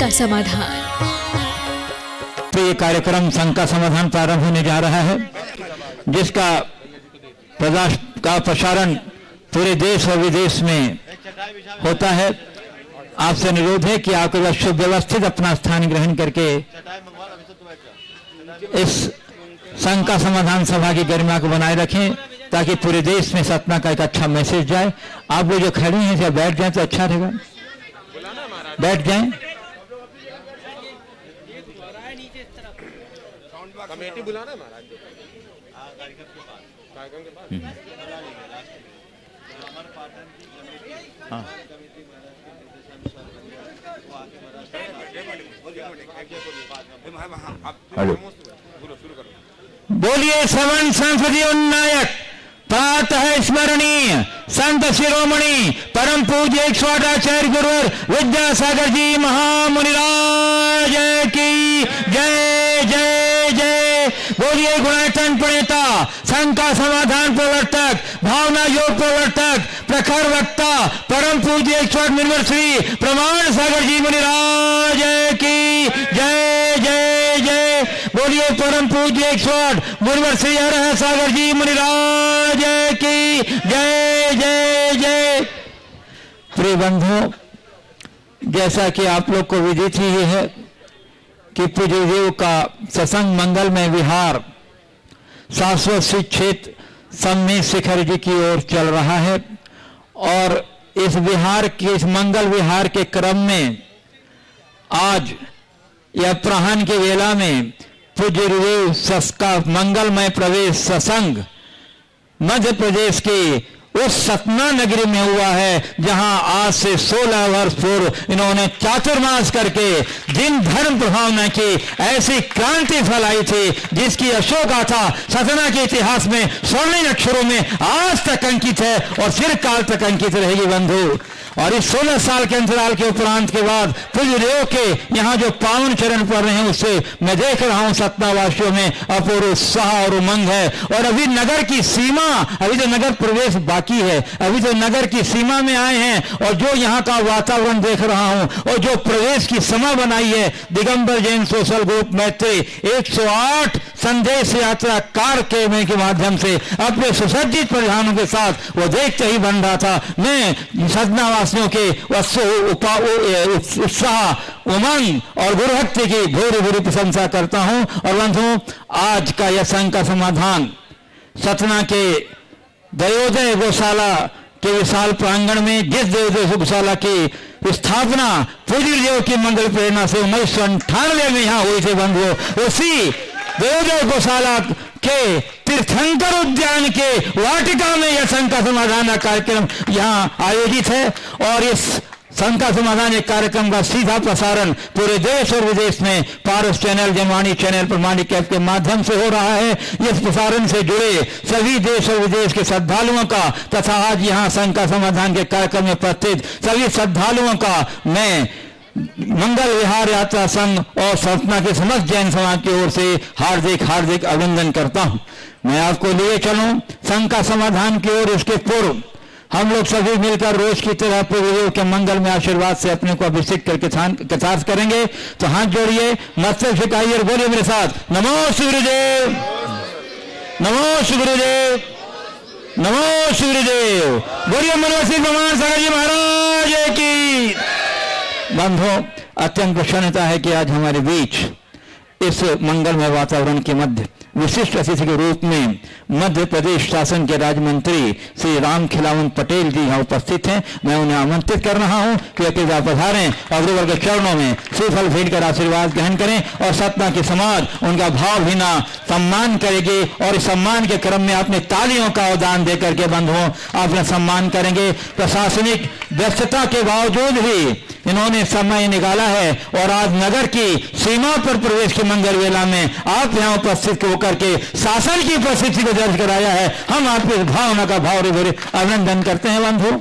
का समाधान। तो ये कार्यक्रम संघ का समाधान प्रारंभ होने जा रहा है, जिसका प्रसारण पूरे देश और विदेश में होता है। आपसे अनुरोध है कि आप व्यवस्थित अपना स्थान ग्रहण करके इस संघ का समाधान सभा की गरिमा को बनाए रखें, ताकि पूरे देश में सतना का एक अच्छा मैसेज जाए। आप लोग जो खड़े हैं जब बैठ जाएं तो अच्छा रहेगा, बैठ जाएं। कमेटी बुलाना है महाराज, कार्यक्रम के बाद हाँ। बोलिए श्रवण संसदीय नायक प्रातः स्मरणीय संत शिरोमणि परम पूज्य 108 आचार्य गुरुवर विद्यासागर जी महामुनिराज की जय जय जय। बोलिए गुणायतन प्रणेता संघ का समाधान प्रवर्तक भावना योग प्रवर्तक प्रखर वक्ता परम पूज्य 108 मुनिवर श्री प्रमाण सागर जी मुनिराज की जय जय जय। बोलिए परम पूज्य 108 मुनिवर श्री हर सागर जी मुनिराज की जय जय जय। प्रिय बंधुओं, जैसा कि आप लोग को विदित ही है कि पूज्य देव का सत्संग मंगलमय विहार शाश्वत शिक्षित सम्मेद शिखर जी की ओर चल रहा है, और इस विहार के इस मंगल विहार के क्रम में आज यह प्रहन के वेला में पूज्य गुरुदेव का मंगलमय प्रवेश सत्संग मध्य प्रदेश के उस सतना नगरी में हुआ है, जहां आज से 16 वर्ष पूर्व इन्होंने चातुर्मास करके दिन धर्म प्रभावना की ऐसी क्रांति फैलाई थी, जिसकी अशोक गाथा सतना के इतिहास में स्वर्णिम अक्षरों में आज तक अंकित है और चिरकाल तक अंकित रहेगी बंधु। और इस 16 साल के अंतराल के उपरांत के बाद पूज्य देव के यहाँ जो पावन चरण पड़ रहे हैं, उससे मैं देख रहा हूँ सतनावासियों में अपूर्व उत्साह और उमंग है। और अभी नगर की सीमा, अभी तो नगर प्रवेश बाकी है, अभी तो नगर की सीमा में आए हैं, और जो यहाँ का वातावरण देख रहा हूँ और जो प्रवेश की समय बनाई है दिगंबर जैन सोशल ग्रुप मैत्री 108 संदेश यात्रा कार्यक्रम के माध्यम से अपने सुसज्जित परिधानों के साथ, वो देखते ही बन रहा था। मैं सतनावासियों के उत्साह उमंग और गुरुभक्ति की भूरी भूरी प्रशंसा करता हूं। और बंधुओं, आज का यह संघ का समाधान सतना के दयोदय गौशाला के विशाल प्रांगण में, जिस दयोदय गौशाला की स्थापना पूज्य देव की मंगल प्रेरणा से 1998 में यहाँ हुई थी बंधुओं, उसी दयोदय गौशाला के तीर्थंकर उद्यान के वाटिका में यह संघ का समाधान कार्यक्रम यहाँ आयोजित है। और इस संघ का समाधान एक कार्यक्रम का सीधा प्रसारण पूरे देश और विदेश में पारस चैनल, जनवाणी चैनल, प्रमाणिक ऐप के माध्यम से हो रहा है। इस प्रसारण से जुड़े सभी देश और विदेश के श्रद्धालुओं का तथा आज यहाँ संघ का समाधान के कार्यक्रम में उपस्थित सभी श्रद्धालुओं का मैं मंगल विहार यात्रा संघ और सतना के समस्त जैन समाज की ओर से हार्दिक हार्दिक अभिनंदन करता हूं। मैं आपको लिए चलूं संघ का समाधान की ओर। उसके पूर्व हम लोग सभी मिलकर रोज की तरह पूज्य के मंगल में आशीर्वाद से अपने को अभिषेक करके कृतार्थ करेंगे। तो हाथ जोड़िए, मस्तक झुकाइए और बोलिए मेरे साथ, नमो गुरुदेव, नमो गुरुदेव, नमो गुरुदेव। बोलिए मनोश्री प्रमाण सागर जी महाराज की। बंधुओं, अत्यंत प्रसन्नता है कि आज हमारे बीच इस मंगलमय वातावरण के मध्य विशिष्ट अतिथि के रूप में मध्य प्रदेश शासन के राज्य मंत्री श्री राम खिलावन पटेल जी यहाँ उपस्थित हैं। मैं उन्हें आमंत्रित कर रहा हूँ कि कृपया पधारें और गुरुवर के चरणों में श्रीफल भेंट कर आशीर्वाद ग्रहण करें। और सतना की समाज उनका भावहीना सम्मान करेगी, और इस सम्मान के क्रम में अपने तालियों का अवदान दे करके बंधुओं अपना सम्मान करेंगे। प्रशासनिक व्यस्तता के बावजूद भी इन्होंने समय निकाला है, और आज नगर की सीमा पर प्रवेश के मंगल वेला में आप यहाँ उपस्थित होकर के शासन की उपस्थिति को दर्ज कराया है। हम आपकी भावना का भाव भरे अभिनंदन करते हैं बंधु।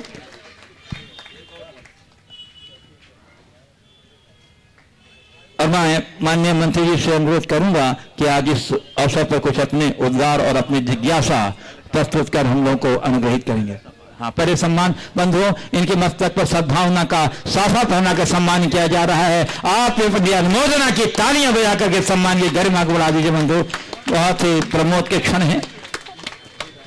और मैं माननीय मंत्री जी से अनुरोध करूंगा कि आज इस अवसर पर कुछ अपने उद्गार और अपनी जिज्ञासा प्रस्तुत कर हम लोगों को अनुग्रहित करेंगे। हाँ, पहले सम्मान बंधुओं, इनके मस्तक पर सद्भावना का साफा पहना कर सम्मान किया जा रहा है। आप अनुमोदना की तालियां बजा करके सम्मान की गरिमा को बढ़ा दीजिए बंधु। बहुत ही प्रमोद के क्षण हैं।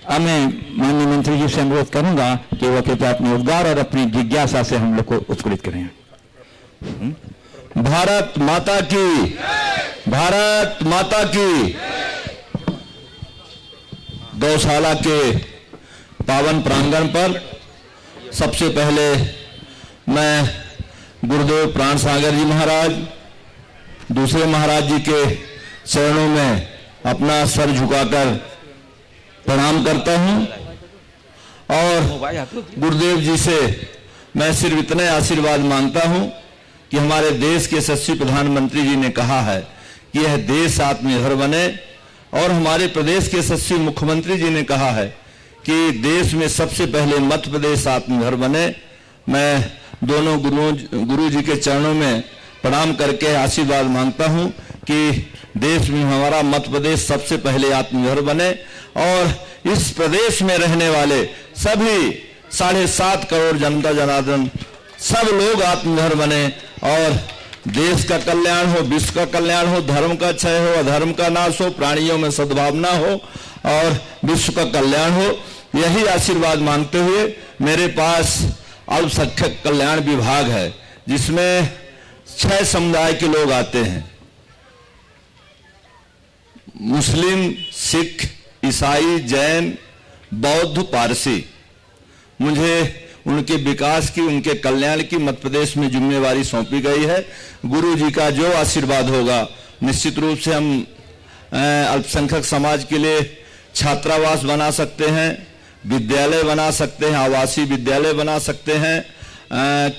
अब मैं माननीय मंत्री जी से अनुरोध करूंगा कि वह कृपया अपने उद्गार और अपनी जिज्ञासा से हम लोग को उत्प्रेरित करें। भारत माता की, भारत माता की। गौशाला के पावन प्रांगण पर सबसे पहले मैं गुरुदेव प्राण सागर जी महाराज, दूसरे महाराज जी के चरणों में अपना सर झुकाकर प्रणाम करता हूं और गुरुदेव जी से मैं सिर्फ इतने आशीर्वाद मांगता हूं कि हमारे देश के यशस्वी प्रधानमंत्री जी ने कहा है कि यह देश आत्मनिर्भर बने, और हमारे प्रदेश के यशस्वी मुख्यमंत्री जी ने कहा है कि देश में सबसे पहले मध्य प्रदेश आत्मनिर्भर बने। मैं दोनों गुरु जी के चरणों में प्रणाम करके आशीर्वाद मांगता हूं कि देश में हमारा मध्य प्रदेश सबसे पहले आत्मनिर्भर बने और इस प्रदेश में रहने वाले सभी 7.5 करोड़ जनता जनार्दन सब लोग आत्मनिर्भर बने और देश का कल्याण हो, विश्व का कल्याण हो, धर्म का क्षय हो, अधर्म का नाश हो, प्राणियों में सद्भावना हो और विश्व का कल्याण हो। यही आशीर्वाद मांगते हुए मेरे पास अल्पसंख्यक कल्याण विभाग है जिसमें 6 समुदाय के लोग आते हैं, मुस्लिम, सिख, ईसाई, जैन, बौद्ध, पारसी। मुझे उनके विकास की, उनके कल्याण की मध्य प्रदेश में जिम्मेवारी सौंपी गई है। गुरु जी का जो आशीर्वाद होगा निश्चित रूप से हम अल्पसंख्यक समाज के लिए छात्रावास बना सकते हैं, विद्यालय बना सकते हैं, आवासीय विद्यालय बना सकते हैं,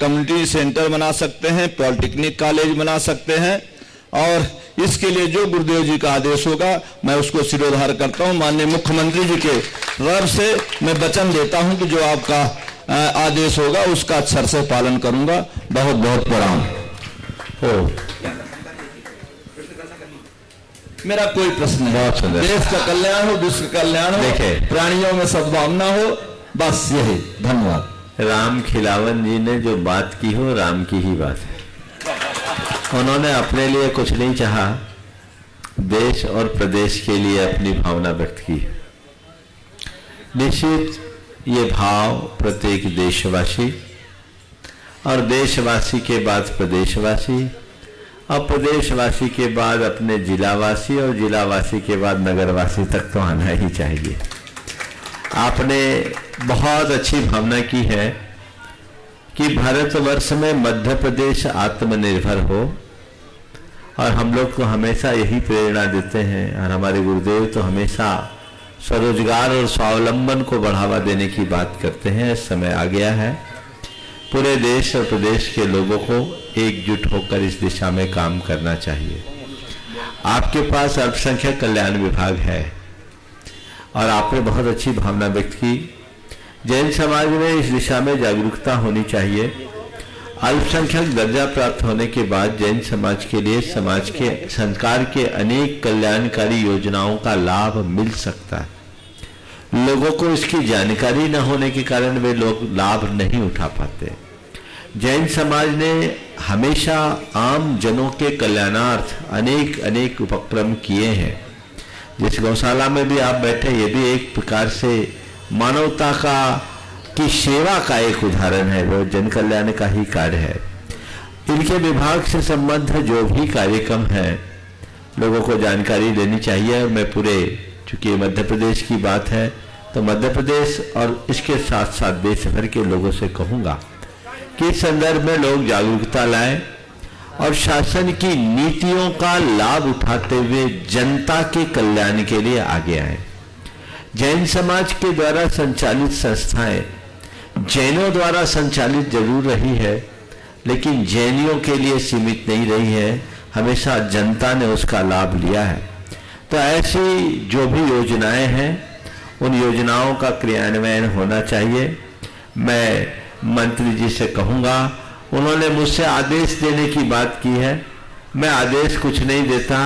कम्युनिटी सेंटर बना सकते हैं, पॉलिटेक्निक कॉलेज बना सकते हैं और इसके लिए जो गुरुदेव जी का आदेश होगा मैं उसको सिरोधार करता हूं। माननीय मुख्यमंत्री जी के तरफ से मैं वचन देता हूं कि जो आपका आदेश होगा उसका अक्षर से पालन करूंगा। बहुत बहुत प्रणाम। हो मेरा कोई प्रश्न नहीं। देश का कल्याण हो, विश्व का कल्याण हो, प्राणियों में सद्भावना हो, बस यही। धन्यवाद। राम खिलावन जी ने जो बात की हो राम की ही बात है। उन्होंने अपने लिए कुछ नहीं चाहा, देश और प्रदेश के लिए अपनी भावना व्यक्त की। निश्चित ये भाव प्रत्येक देशवासी और देशवासी के बाद प्रदेशवासी और प्रदेशवासी के बाद अपने जिलावासी और जिलावासी के बाद नगरवासी तक तो आना ही चाहिए। आपने बहुत अच्छी भावना की है कि भारतवर्ष में मध्य प्रदेश आत्मनिर्भर हो और हम लोग तो हमेशा यही प्रेरणा देते हैं और हमारे गुरुदेव तो हमेशा स्वरोजगार और स्वावलंबन को बढ़ावा देने की बात करते हैं। इस समय आ गया है, पूरे देश और प्रदेश के लोगों को एकजुट होकर इस दिशा में काम करना चाहिए। आपके पास अल्पसंख्यक कल्याण विभाग है और आपने बहुत अच्छी भावना व्यक्त की। जैन समाज में इस दिशा में जागरूकता होनी चाहिए। अल्पसंख्यक दर्जा प्राप्त होने के बाद जैन समाज के लिए समाज के सरकार के अनेक कल्याणकारी योजनाओं का लाभ मिल सकता है। लोगों को इसकी जानकारी न होने के कारण वे लोग लाभ नहीं उठा पाते। जैन समाज ने हमेशा आम जनों के कल्याणार्थ अनेक अनेक उपक्रम किए हैं। जिस गौशाला में भी आप बैठे, ये भी एक प्रकार से मानवता की सेवा का एक उदाहरण है, वो जन कल्याण का ही कार्य है। इनके विभाग से संबद्ध जो भी कार्यक्रम है लोगों को जानकारी लेनी चाहिए। मैं पूरे, चूंकि मध्य प्रदेश की बात है तो मध्य प्रदेश और इसके साथ साथ देश भर के लोगों से कहूँगा कि इस संदर्भ में लोग जागरूकता लाएं और शासन की नीतियों का लाभ उठाते हुए जनता के कल्याण के लिए आगे आए। जैन समाज के द्वारा संचालित संस्थाएं जैनों द्वारा संचालित जरूर रही है, लेकिन जैनियों के लिए सीमित नहीं रही है, हमेशा जनता ने उसका लाभ लिया है। तो ऐसी जो भी योजनाएं हैं उन योजनाओं का क्रियान्वयन होना चाहिए। मैं मंत्री जी से कहूँगा, उन्होंने मुझसे आदेश देने की बात की है। मैं आदेश कुछ नहीं देता,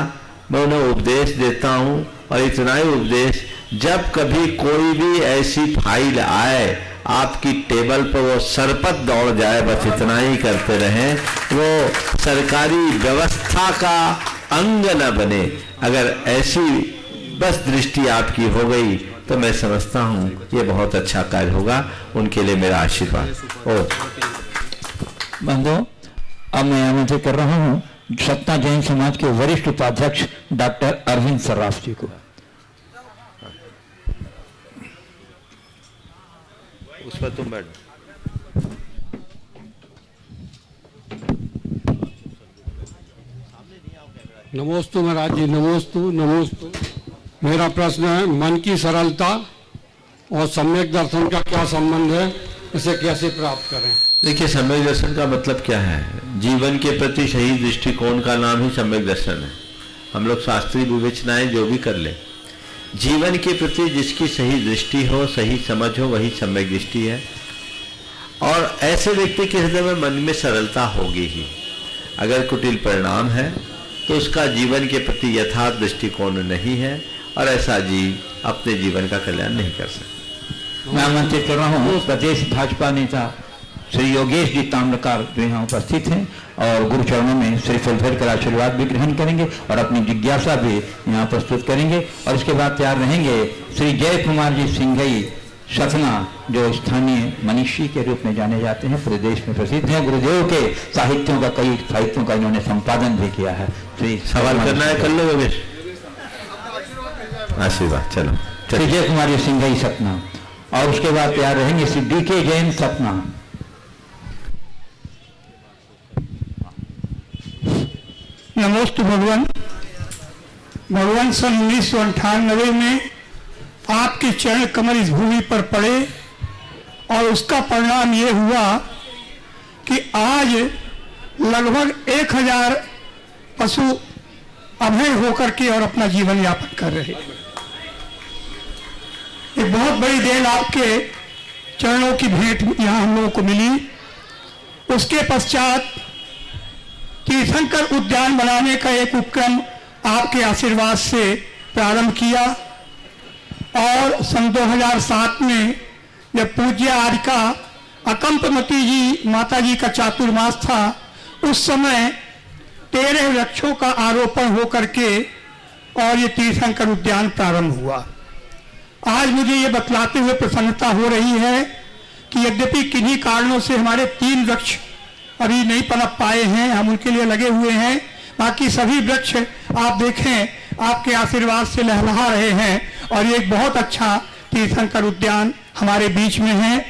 मैं उन्हें उपदेश देता हूँ और इतना ही उपदेश, जब कभी कोई भी ऐसी फाइल आए आपकी टेबल पर वो सरपत दौड़ जाए, बस इतना ही करते रहें, वो सरकारी व्यवस्था का अंग न बने। अगर ऐसी बस दृष्टि आपकी हो गई तो मैं समझता हूं ये बहुत अच्छा कार्य होगा। उनके लिए मेरा आशीर्वाद। बंधु, अब मैं आमंत्रित कर रहा हूं सतना जैन समाज के वरिष्ठ उपाध्यक्ष डॉक्टर अरविंद सर्राफ जी को। उस पर तुम बैठ। नमोस्तु महाराज जी, नमोस्तु नमोस्तु। मेरा प्रश्न है, मन की सरलता और सम्यक दर्शन का क्या संबंध है, इसे कैसे प्राप्त करें? देखिए, सम्यक दर्शन का मतलब क्या है? जीवन के प्रति सही दृष्टिकोण का नाम ही सम्यक दर्शन है। हम लोग शास्त्रीय विवेचनाएं जो भी कर ले, जीवन के प्रति जिसकी सही दृष्टि हो, सही समझ हो, वही सम्यक दृष्टि है। और ऐसे व्यक्ति के हृदय में मन में सरलता होगी ही। अगर कुटिल परिणाम है तो उसका जीवन के प्रति यथार्थ दृष्टिकोण नहीं है और ऐसा जीव अपने जीवन का कल्याण नहीं कर सकता। मैं आमंत्रित कर रहा हूँ प्रदेश भाजपा नेता श्री योगेश जी ताम्रकार जो यहाँ उपस्थित हैं और गुरु चरणों में श्री फलभर कर आशीर्वाद भी ग्रहण करेंगे और अपनी जिज्ञासा भी यहाँ प्रस्तुत करेंगे। और इसके बाद तैयार रहेंगे श्री जय कुमार जी सिंघई सतना, जो स्थानीय मनीषी के रूप में जाने जाते हैं, पूरे देश में प्रसिद्ध हैं। गुरुदेव के साहित्यों का, कई साहित्यों का इन्होंने संपादन भी किया है। श्री सवाल करना है, कर लो योगेश। आशीर्वाद। चलो, श्री जय कुमार जी सिंघई सतना और उसके बाद तैयार रहेंगे श्री DK जैन सतना। नमोस्तु भगवान। भगवान सन 1998 में आपके चरण कमल इस भूमि पर पड़े और उसका परिणाम ये हुआ कि आज लगभग 1000 पशु अभय होकर के और अपना जीवन यापन कर रहे हैं। एक बहुत बड़ी देन आपके चरणों की भेंट यहाँ हम लोगों को मिली। उसके पश्चात तीर्थंकर उद्यान बनाने का एक उपक्रम आपके आशीर्वाद से प्रारंभ किया और सन 2007 में जब पूज्य आर्यका अकंपमती जी माता जी का चातुर्मास था, उस समय 13 वृक्षों का आरोपण होकर के और ये तीर्थंकर उद्यान प्रारंभ हुआ। आज मुझे ये बतलाते हुए प्रसन्नता हो रही है कि यद्यपि किन्हीं कारणों से हमारे 3 वृक्ष अभी नहीं पनप पाए हैं, हम उनके लिए लगे हुए हैं। बाकी सभी वृक्ष आप देखें आपके आशीर्वाद से लहलहा रहे हैं और ये एक बहुत अच्छा तीर्थंकर उद्यान हमारे बीच में है।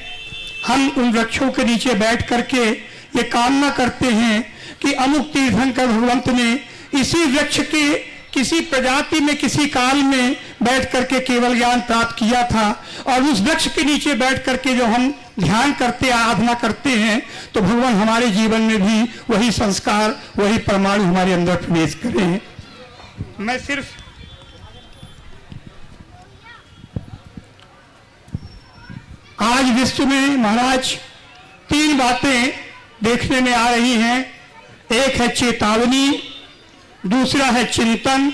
हम उन वृक्षों के नीचे बैठ करके ये कामना करते हैं कि अमुक तीर्थंकर भगवंत ने इसी वृक्ष के किसी प्रजाति में किसी काल में बैठ करके केवल ज्ञान प्राप्त किया था और उस वृक्ष के नीचे बैठ करके जो हम ध्यान करते आराधना करते हैं तो भगवान हमारे जीवन में भी वही संस्कार, वही परमाणु हमारे अंदर प्रवेश करें। मैं सिर्फ आज विश्व में महाराज 3 बातें देखने में आ रही हैं। एक है चेतावनी, दूसरा है चिंतन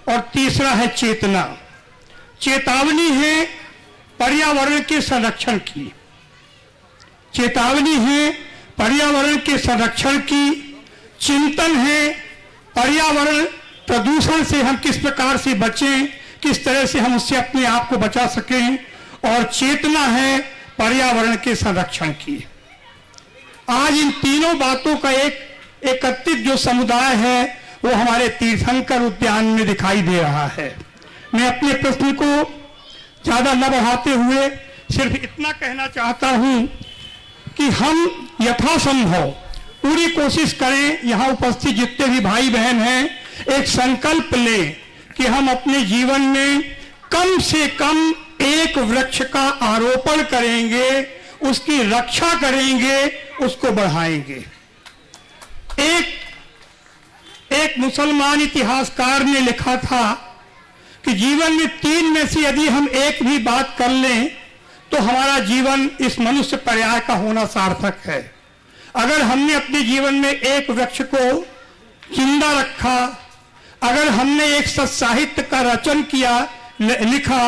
और तीसरा है चेतना। चेतावनी है पर्यावरण के संरक्षण की, चेतावनी है पर्यावरण के संरक्षण की, चिंतन है पर्यावरण प्रदूषण से हम किस प्रकार से बचें, किस तरह से हम उससे अपने आप को बचा सकें, और चेतना है पर्यावरण के संरक्षण की। आज इन तीनों बातों का एक एकत्रित जो समुदाय है वो हमारे तीर्थंकर उद्यान में दिखाई दे रहा है। मैं अपने प्रश्न को ज्यादा न बढ़ाते हुए सिर्फ इतना कहना चाहता हूं कि हम यथासंभव पूरी कोशिश करें, यहाँ उपस्थित जितने भी भाई बहन हैं, एक संकल्प लें कि हम अपने जीवन में कम से कम 1 वृक्ष का आरोपण करेंगे, उसकी रक्षा करेंगे, उसको बढ़ाएंगे। एक मुसलमान इतिहासकार ने लिखा था कि जीवन में 3 में से यदि हम एक भी बात कर लें तो हमारा जीवन इस मनुष्य पर्याय का होना सार्थक है। अगर हमने अपने जीवन में 1 वृक्ष को जिंदा रखा, अगर हमने एक सत्साहित्य का रचन किया, लिखा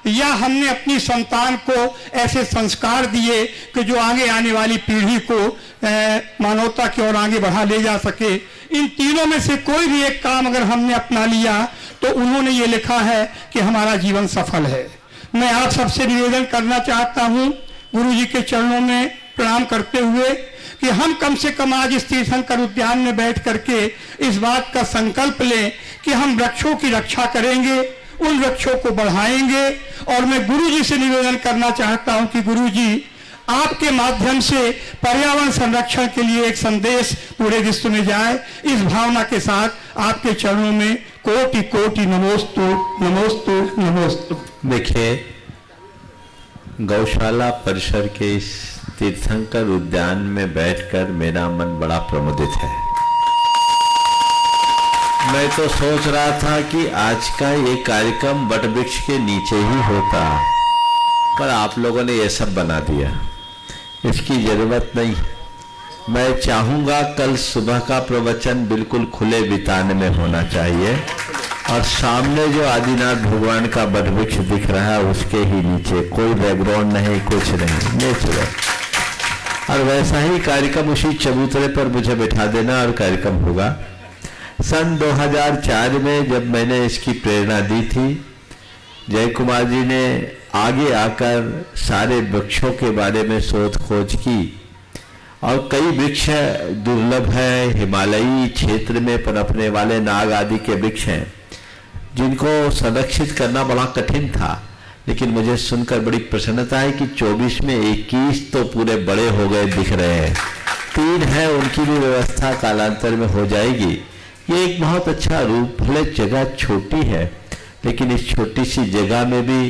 या हमने अपनी संतान को ऐसे संस्कार दिए कि जो आगे आने वाली पीढ़ी को मानवता की ओर आगे बढ़ा ले जा सके। इन तीनों में से कोई भी एक काम अगर हमने अपना लिया तो उन्होंने ये लिखा है कि हमारा जीवन सफल है। मैं आप सबसे निवेदन करना चाहता हूँ, गुरु जी के चरणों में प्रणाम करते हुए, कि हम कम से कम आज इस तीर्थंकर उद्यान में बैठ करके इस बात का संकल्प लें कि हम वृक्षों की रक्षा करेंगे, उन वृक्षों को बढ़ाएंगे। और मैं गुरु जी से निवेदन करना चाहता हूं कि गुरु जी आपके माध्यम से पर्यावरण संरक्षण के लिए एक संदेश पूरे विश्व में जाए। इस भावना के साथ आपके चरणों में कोटि कोटि नमोस्तु नमोस्तु नमोस्तु। देखिए, गौशाला परिसर के इस तीर्थंकर उद्यान में बैठकर मेरा मन बड़ा प्रमुदित है। मैं तो सोच रहा था कि आज का ये कार्यक्रम वटवृक्ष के नीचे ही होता, पर आप लोगों ने ये सब बना दिया। इसकी जरूरत नहीं। मैं चाहूंगा कल सुबह का प्रवचन बिल्कुल खुले बितान में होना चाहिए, और सामने जो आदिनाथ भगवान का वटवृक्ष दिख रहा है उसके ही नीचे, कोई बैकग्राउंड नहीं, कुछ नहीं, नेचुरल। और वैसा ही कार्यक्रम उसी चबूतरे पर मुझे बैठा देना और कार्यक्रम होगा। सन 2004 में जब मैंने इसकी प्रेरणा दी थी, जय कुमार जी ने आगे आकर सारे वृक्षों के बारे में शोध खोज की, और कई वृक्ष दुर्लभ है, हिमालयी क्षेत्र में पनपने वाले नाग आदि के वृक्ष हैं जिनको संरक्षित करना बड़ा कठिन था। लेकिन मुझे सुनकर बड़ी प्रसन्नता है कि 24 में 21 तो पूरे बड़े हो गए दिख रहे हैं। 3 हैं, उनकी भी व्यवस्था कालांतर में हो जाएगी। ये एक बहुत अच्छा रूप, भले जगह छोटी है लेकिन इस छोटी सी जगह में भी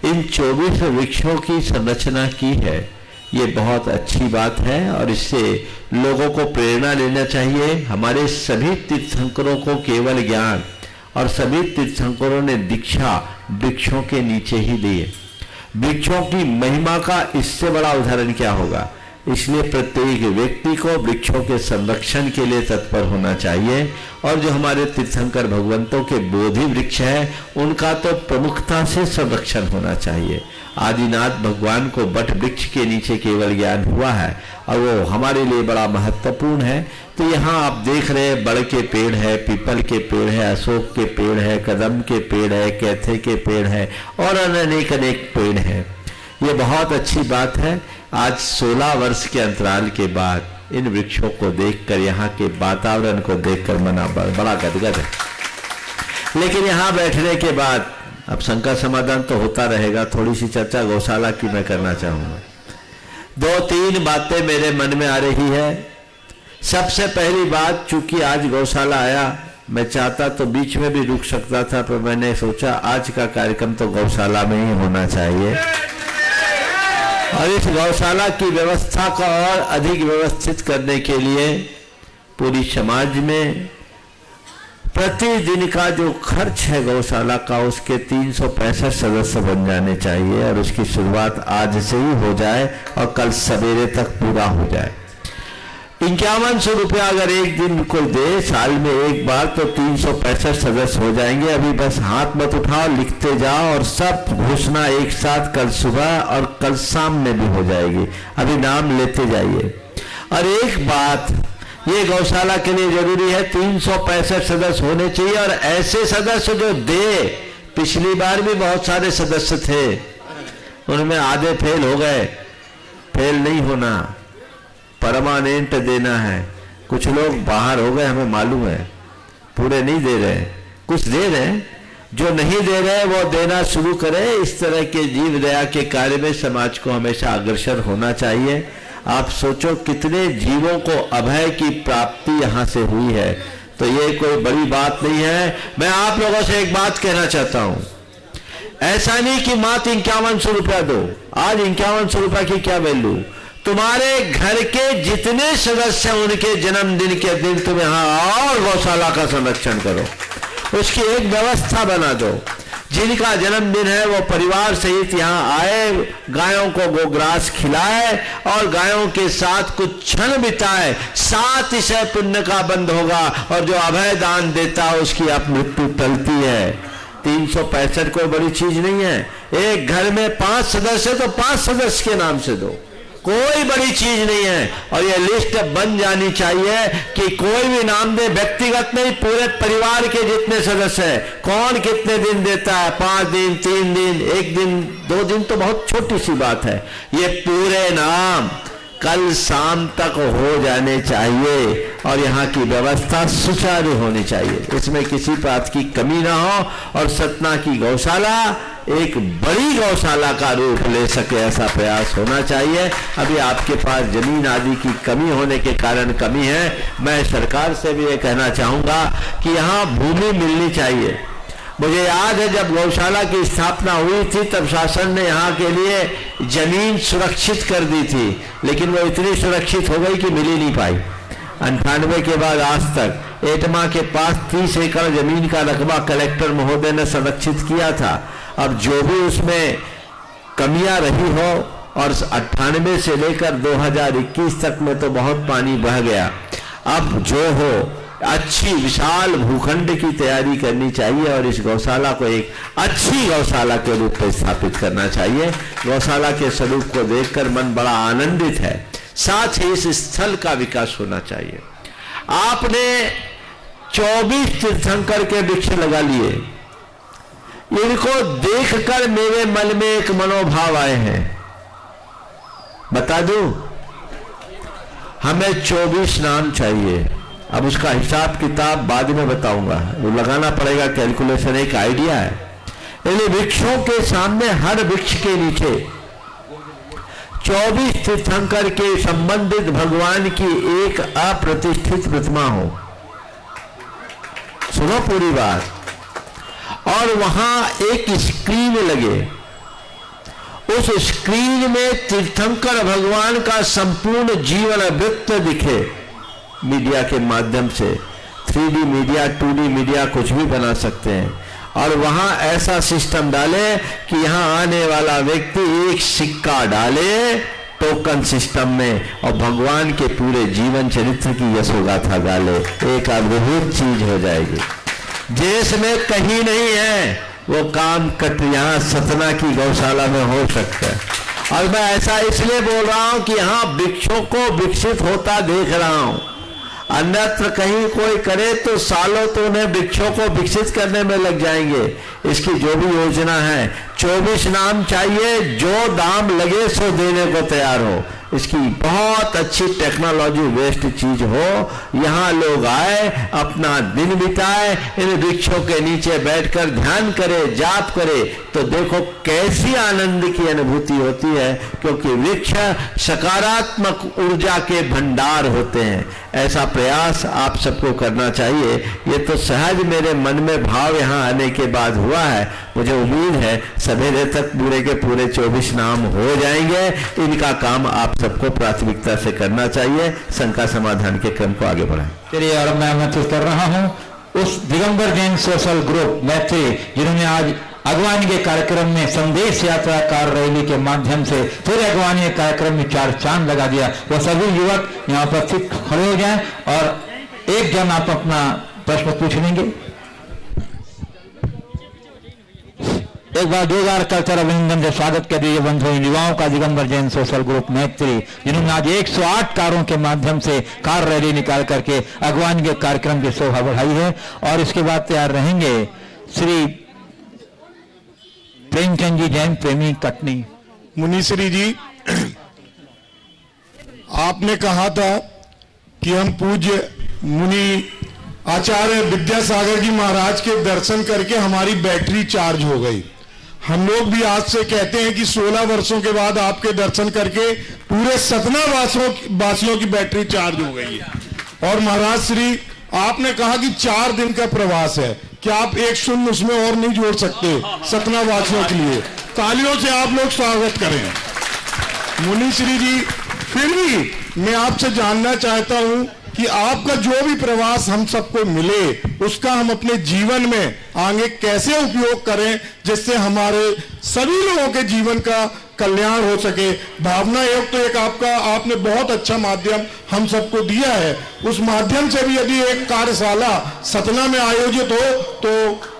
इन 24 वृक्षों की संरचना की है। ये बहुत अच्छी बात है और इससे लोगों को प्रेरणा लेना चाहिए। हमारे सभी तीर्थंकरों को केवल ज्ञान और सभी तीर्थंकरों ने दीक्षा वृक्षों के नीचे ही दी है। वृक्षों की महिमा का इससे बड़ा उदाहरण क्या होगा। इसलिए प्रत्येक व्यक्ति को वृक्षों के संरक्षण के लिए तत्पर होना चाहिए। और जो हमारे तीर्थंकर भगवंतों के बोधि वृक्ष है उनका तो प्रमुखता से संरक्षण होना चाहिए। आदिनाथ भगवान को वट वृक्ष के नीचे केवल ज्ञान हुआ है और वो हमारे लिए बड़ा महत्वपूर्ण है। तो यहाँ आप देख रहे हैं बड़ के पेड़ है, पीपल के पेड़ है, अशोक के पेड़ है, कदम के पेड़ है, कैथे के पेड़ है और अनेक अनेक पेड़ है। ये बहुत अच्छी बात है। आज 16 वर्ष के अंतराल के बाद इन वृक्षों को देखकर, यहाँ के वातावरण को देखकर मना बड़ा गदगद है। लेकिन यहाँ बैठने के बाद अब शंका समाधान तो होता रहेगा। थोड़ी सी चर्चा गौशाला की मैं करना चाहूंगा। 2-3 बातें मेरे मन में आ रही है। सबसे पहली बात, चूंकि आज गौशाला आया, मैं चाहता तो बीच में भी रुक सकता था, पर मैंने सोचा आज का कार्यक्रम तो गौशाला में ही होना चाहिए। और इस गौशाला की व्यवस्था को और अधिक व्यवस्थित करने के लिए पूरी समाज में प्रतिदिन का जो खर्च है गौशाला का, उसके 365 सदस्य बन जाने चाहिए और उसकी शुरुआत आज से ही हो जाए और कल सवेरे तक पूरा हो जाए। 5100 रुपया अगर एक दिन कोई दे, साल में एक बार, तो 365 सदस्य हो जाएंगे। अभी बस हाथ मत उठाओ, लिखते जाओ और सब घोषणा एक साथ कल सुबह और कल शाम में भी हो जाएगी। अभी नाम लेते जाइए। और एक बात ये गौशाला के लिए जरूरी है, 365 सदस्य होने चाहिए और ऐसे सदस्य जो दे। पिछली बार भी बहुत सारे सदस्य थे, उनमें आधे फेल हो गए। फेल नहीं होना, परमानेंट देना है। कुछ लोग बाहर हो गए, हमें मालूम है, पूरे नहीं दे रहे, कुछ दे रहे हैं। जो नहीं दे रहे वो देना शुरू करें। इस तरह के जीव दया के कार्य में समाज को हमेशा अग्रसर होना चाहिए। आप सोचो कितने जीवों को अभय की प्राप्ति यहाँ से हुई है, तो ये कोई बड़ी बात नहीं है। मैं आप लोगों से एक बात कहना चाहता हूँ, ऐसा नहीं कि मात्र 5100 रुपया दो। आज 5100 रुपया की क्या वैल्यू। तुम्हारे घर के जितने सदस्य हैं उनके जन्मदिन के दिन तुम यहाँ और गौशाला का संरक्षण करो, उसकी एक व्यवस्था बना दो। जिनका जन्मदिन है वो परिवार सहित यहाँ आए, गायों को गोग्रास खिलाए और गायों के साथ कुछ क्षण बिताए। 7 पुण्य का बंध होगा और जो अभय दान देता है उसकी अब मृत्यु टलती है। 365 कोई बड़ी चीज नहीं है। एक घर में 5 सदस्य तो 5 सदस्य के नाम से दो, कोई बड़ी चीज नहीं है। और ये लिस्ट बन जानी चाहिए कि कोई भी नाम दे, व्यक्तिगत नहीं, पूरे परिवार के जितने सदस्य हैं, कौन कितने दिन देता है, 5 दिन, 3 दिन, 1 दिन, 2 दिन तो बहुत छोटी सी बात है। ये पूरे नाम कल शाम तक हो जाने चाहिए और यहाँ की व्यवस्था सुचारू होनी चाहिए, इसमें किसी बात की कमी ना हो और सतना की गौशाला एक बड़ी गौशाला का रूप ले सके, ऐसा प्रयास होना चाहिए। अभी आपके पास जमीन आदि की कमी होने के कारण कमी है। मैं सरकार से भी ये कहना चाहूँगा कि यहाँ भूमि मिलनी चाहिए। मुझे याद है जब गौशाला की स्थापना हुई थी तब शासन ने यहाँ के लिए जमीन सुरक्षित कर दी थी, लेकिन वो इतनी सुरक्षित हो गई कि मिल ही नहीं पाई। 98 के बाद आज तक एटमा के पास 30 एकड़ जमीन का रकबा कलेक्टर महोदय ने संरक्षित किया था। अब जो भी उसमें कमियां रही हो, और 98 से लेकर 2021 तक में तो बहुत पानी बह गया। अब जो हो, अच्छी विशाल भूखंड की तैयारी करनी चाहिए और इस गौशाला को एक अच्छी गौशाला के रूप में स्थापित करना चाहिए। गौशाला के स्वरूप को देखकर मन बड़ा आनंदित है। साथ ही इस स्थल का विकास होना चाहिए। आपने 24 तीर्थंकर के वृक्ष लगा लिए, इनको देखकर मेरे मन में एक मनोभाव आए हैं। बता दूं, हमें 24 नाम चाहिए। अब उसका हिसाब किताब बाद में बताऊंगा, वो लगाना पड़ेगा कैलकुलेशन, एक आइडिया है। यानी वृक्षों के सामने हर वृक्ष के नीचे 24 तीर्थंकर के संबंधित भगवान की एक अप्रतिष्ठित प्रतिमा हो। सुनो पूरी बात। और वहां एक स्क्रीन लगे, उस स्क्रीन में तीर्थंकर भगवान का संपूर्ण जीवन वृत्त दिखे मीडिया के माध्यम से। 3D मीडिया, 2D मीडिया, कुछ भी बना सकते हैं। और वहां ऐसा सिस्टम डाले कि यहां आने वाला व्यक्ति एक सिक्का डाले टोकन सिस्टम में और भगवान के पूरे जीवन चरित्र की यशोगाथा गाले। एक अद्भुत चीज हो जाएगी। देश में कहीं नहीं है वो काम कट यहाँ सतना की गौशाला में हो सकता है। और मैं ऐसा इसलिए बोल रहा हूं कि यहाँ वृक्षों को विकसित होता देख रहा हूं। अन्यत्र कहीं कोई करे तो सालों तो उन्हें वृक्षों को विकसित करने में लग जाएंगे। इसकी जो भी योजना है, 24 नाम चाहिए, जो दाम लगे सो देने को तैयार हो। इसकी बहुत अच्छी टेक्नोलॉजी वेस्ट चीज हो, यहाँ लोग आए, अपना दिन बिताए, इन वृक्षों के नीचे बैठकर ध्यान करे, जाप करे, तो देखो कैसी आनंद की अनुभूति होती है। क्योंकि वृक्ष सकारात्मक ऊर्जा के भंडार होते हैं। ऐसा प्रयास आप सबको करना चाहिए। ये तो सहज मेरे मन में भाव यहाँ आने के बाद हुआ है। मुझे उम्मीद है सवेरे तक पूरे के पूरे 24 नाम हो जाएंगे। इनका काम आप सबको प्राथमिकता से करना चाहिए। शंका समाधान के क्रम को आगे बढ़ाएं। चलिए, और मैं आमंत्रित कर रहा हूं उस दिगंबर जैन सोशल ग्रुप मैत्री जिन्होंने आज अगवानी के कार्यक्रम में संदेश यात्रा कार रैली के माध्यम से पूरे अगवानी के कार्यक्रम में 4 चांद लगा दिया। वो सभी युवक यहाँ उपस्थित खड़े हो जाएं और एक जन आप अपना प्रश्न पूछ लेंगे। एक बार जोरदार कल्चर अभिनंदन से स्वागत कर दीजिए बंधुओं युवाओं का दिगंबर जैन सोशल ग्रुप मैत्री, जिन्होंने आज 108 कारों के माध्यम से कार रैली निकाल करके अगवानी के कार्यक्रम की शोभा बढ़ाई है। और इसके बाद तैयार रहेंगे श्री प्रेमचंद जी जैन प्रेमी कटनी। मुनीश्री जी, आपने कहा था कि हम पूज्य मुनि आचार्य विद्यासागर जी महाराज के दर्शन करके हमारी बैटरी चार्ज हो गई। हम लोग भी आज से कहते हैं कि 16 वर्षों के बाद आपके दर्शन करके पूरे सतना वासियों की बैटरी चार्ज हो गई है। और महाराज श्री, आपने कहा कि 4 दिन का प्रवास है, क्या आप एक शून्य उसमें और नहीं जोड़ सकते सतना वासियों के लिए? तालियों से आप लोग स्वागत करें। मुनीश्री जी, फिर भी मैं आपसे जानना चाहता हूं कि आपका जो भी प्रवास हम सबको मिले उसका हम अपने जीवन में आगे कैसे उपयोग करें, जिससे हमारे सभी लोगों के जीवन का कल्याण हो सके। भावना योग तो एक आपने बहुत अच्छा माध्यम हम सबको दिया है, उस माध्यम से भी यदि एक कार्यशाला सतना में आयोजित हो तो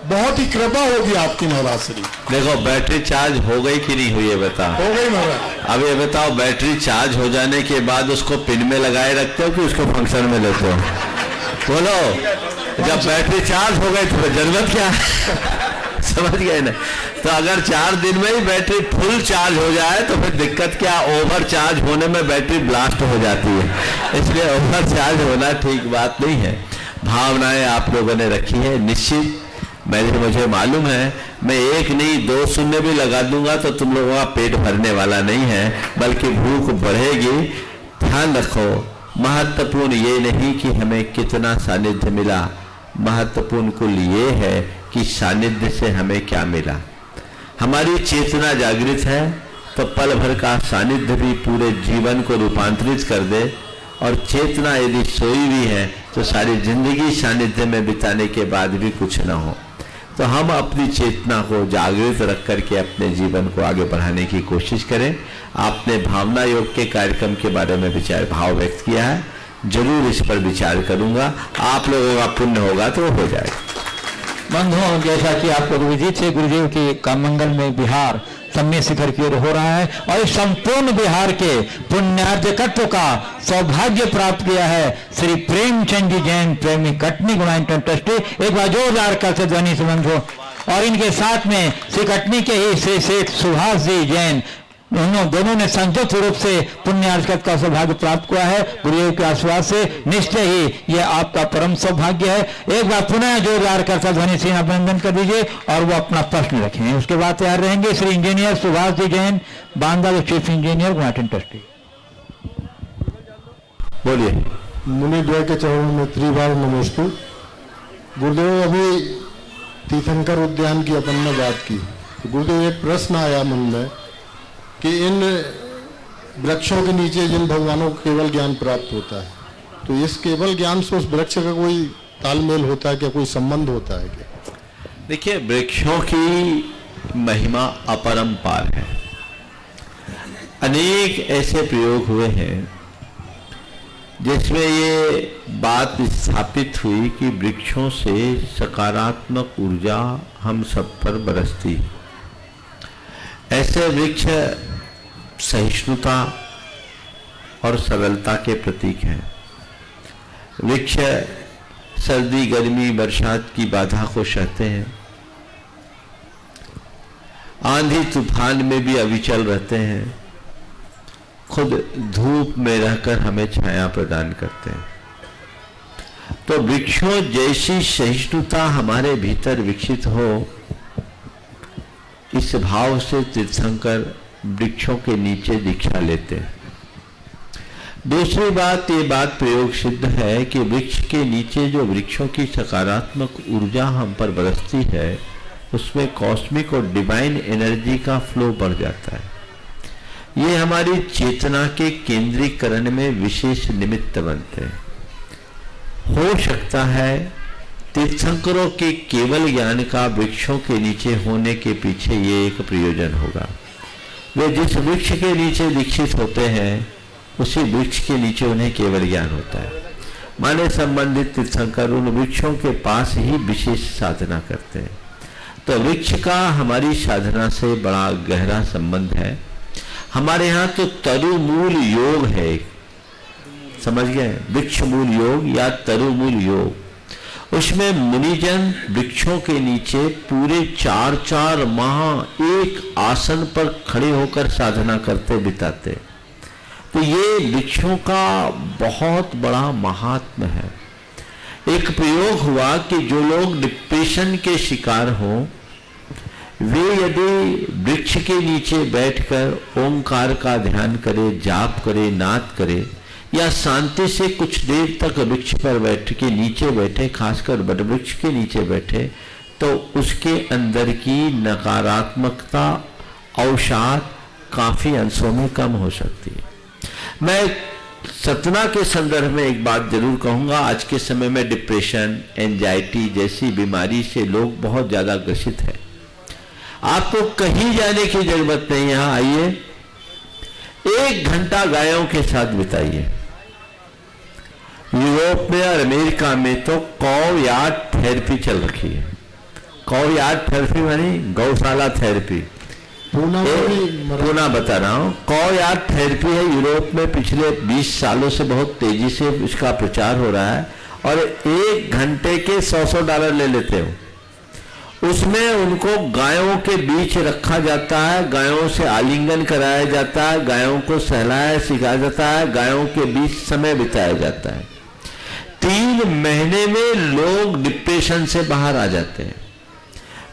बहुत ही कृपा होगी आपकी महाराज श्री। देखो बैटरी चार्ज हो गई कि नहीं हुई है बताओ? हो गई महाराज। अब ये बताओ, बैटरी चार्ज हो जाने के बाद उसको पिन में लगाए रखते हो कि उसको फंक्शन में लेते हो? बोलो, जब बैटरी चार्ज हो गई तो जरूरत क्या समझ गए ना? तो अगर 4 दिन में ही बैटरी फुल चार्ज हो जाए तो फिर दिक्कत क्या? ओवर चार्ज होने में बैटरी ब्लास्ट हो जाती है, इसलिए ओवर चार्ज होना ठीक बात नहीं है। भावनाएं आप लोगों ने रखी है, निश्चित मुझे मालूम है, मैं 1 नहीं 2 शून्य भी लगा दूंगा तो तुम लोगों का पेट भरने वाला नहीं है, बल्कि भूख बढ़ेगी। ध्यान रखो, महत्वपूर्ण ये नहीं कि हमें कितना सानिध्य मिला, महत्वपूर्ण कुल ये है कि सानिध्य से हमें क्या मिला। हमारी चेतना जागृत है तो पल भर का सानिध्य भी पूरे जीवन को रूपांतरित कर दे, और चेतना यदि सोई भी है तो सारी जिंदगी सानिध्य में बिताने के बाद भी कुछ न हो। तो हम अपनी चेतना को जागृत रख करके अपने जीवन को आगे बढ़ाने की कोशिश करें। आपने भावना योग के कार्यक्रम के बारे में विचार भाव व्यक्त किया है, जरूर इस पर विचार करूंगा, आप लोगों का पुण्य होगा तो हो जाएगा। बंधुओं, जैसा कि आप लोग विदित से गुरुदेव के कामंगल में बिहार सम्य शिखर की ओर हो रहा है, और इस संपूर्ण बिहार के पुण्यार्जकत्व का सौभाग्य प्राप्त किया है श्री प्रेमचंद जी जैन प्रेमी कटनी गुणायतन ट्रस्टी। एक बार जोरदार कर ध्वनि से बंधुओं, और इनके साथ में श्री कटनी के ही श्री सेठ सुभाष जी जैन, दोनों ने संयुक्त रूप से पुण्यार्जकत्व का सौभाग्य प्राप्त किया है। गुरुदेव के आशीर्वाद से निश्चय ही यह आपका परम सौभाग्य है। एक बार पुनः जोरदार करता ध्वनि से अभिनंदन कर दीजिए, और वो अपना प्रश्न रखें। उसके बाद तैयार रहेंगे श्री इंजीनियर सुभाष जी जैन, बांदा के चीफ इंजीनियर गुवाहाटी ट्रस्टी। बोलिए। मुनि द्वय के चरणों में त्रिवार नमोस्तु। गुरुदेव, अभी तीर्थंकर उद्यान की अपन ने बात की, तो गुरुदेव एक प्रश्न आया मन में कि इन वृक्षों के नीचे जिन भगवानों को केवल ज्ञान प्राप्त होता है, तो इस केवल ज्ञान से उस वृक्ष का कोई तालमेल होता है क्या, कोई संबंध होता है क्या? देखिए, वृक्षों की महिमा अपरंपार है। अनेक ऐसे प्रयोग हुए हैं जिसमें ये बात स्थापित हुई कि वृक्षों से सकारात्मक ऊर्जा हम सब पर बरसती। ऐसे वृक्ष सहिष्णुता और सरलता के प्रतीक हैं। वृक्ष सर्दी गर्मी बरसात की बाधा को सहते हैं, आंधी तूफान में भी अविचल रहते हैं, खुद धूप में रहकर हमें छाया प्रदान करते हैं। तो वृक्षों जैसी सहिष्णुता हमारे भीतर विकसित हो, इस भाव से तीर्थंकर वृक्षों के नीचे दीक्षा लेते हैं। दूसरी बात, ये बात प्रयोग सिद्ध है कि वृक्ष के नीचे जो वृक्षों की सकारात्मक ऊर्जा हम पर बरसती है, उसमें कॉस्मिक और डिवाइन एनर्जी का फ्लो बढ़ जाता है। ये हमारी चेतना के केंद्रीकरण में विशेष निमित्त बनते हैं। हो सकता है तीर्थंकरों के केवल ज्ञान का वृक्षों के नीचे होने के पीछे ये एक प्रयोजन होगा। वे जिस वृक्ष के नीचे दीक्षित होते हैं, उसी वृक्ष के नीचे उन्हें केवल ज्ञान होता है। माने संबंधित तीर्थंकर उन वृक्षों के पास ही विशेष साधना करते हैं। तो वृक्ष का हमारी साधना से बड़ा गहरा संबंध है। हमारे यहाँ तो तरुमूल योग है, समझ गए? वृक्ष मूल योग या तरुमूल योग, उसमें मुनिजन वृक्षों के नीचे पूरे 4-4 माह एक आसन पर खड़े होकर साधना करते बिताते। तो ये वृक्षों का बहुत बड़ा महात्म है। एक प्रयोग हुआ कि जो लोग डिप्रेशन के शिकार हों, वे यदि वृक्ष के नीचे बैठकर ओंकार का ध्यान करे, जाप करे, नाद करे, या शांति से कुछ देर तक वृक्ष पर बैठ के नीचे बैठे, खासकर बड़ वृक्ष के नीचे बैठे, तो उसके अंदर की नकारात्मकता अवसाद काफी अंशों में कम हो सकती है। मैं सतना के संदर्भ में एक बात जरूर कहूंगा। आज के समय में डिप्रेशन, एंजाइटी जैसी बीमारी से लोग बहुत ज्यादा ग्रसित है। आपको कहीं जाने की जरूरत नहीं, यहाँ आइए, 1 घंटा गायों के साथ बिताइए। यूरोप में और अमेरिका में तो कौ यार्ड थेरेपी चल रखी है। कौ यार्ड थेरेपी मानी गौशाला थेरेपी। पूना बता रहा हूँ, कौ यार्ड थेरेपी है। यूरोप में पिछले 20 सालों से बहुत तेजी से इसका प्रचार हो रहा है और 1 घंटे के $100 ले लेते हो। उसमें उनको गायों के बीच रखा जाता है, गायों से आलिंगन कराया जाता है, गायों को सहलाया सिखाया जाता है, गायों के बीच समय बिताया जाता है। 3 महीने में लोग डिप्रेशन से बाहर आ जाते हैं।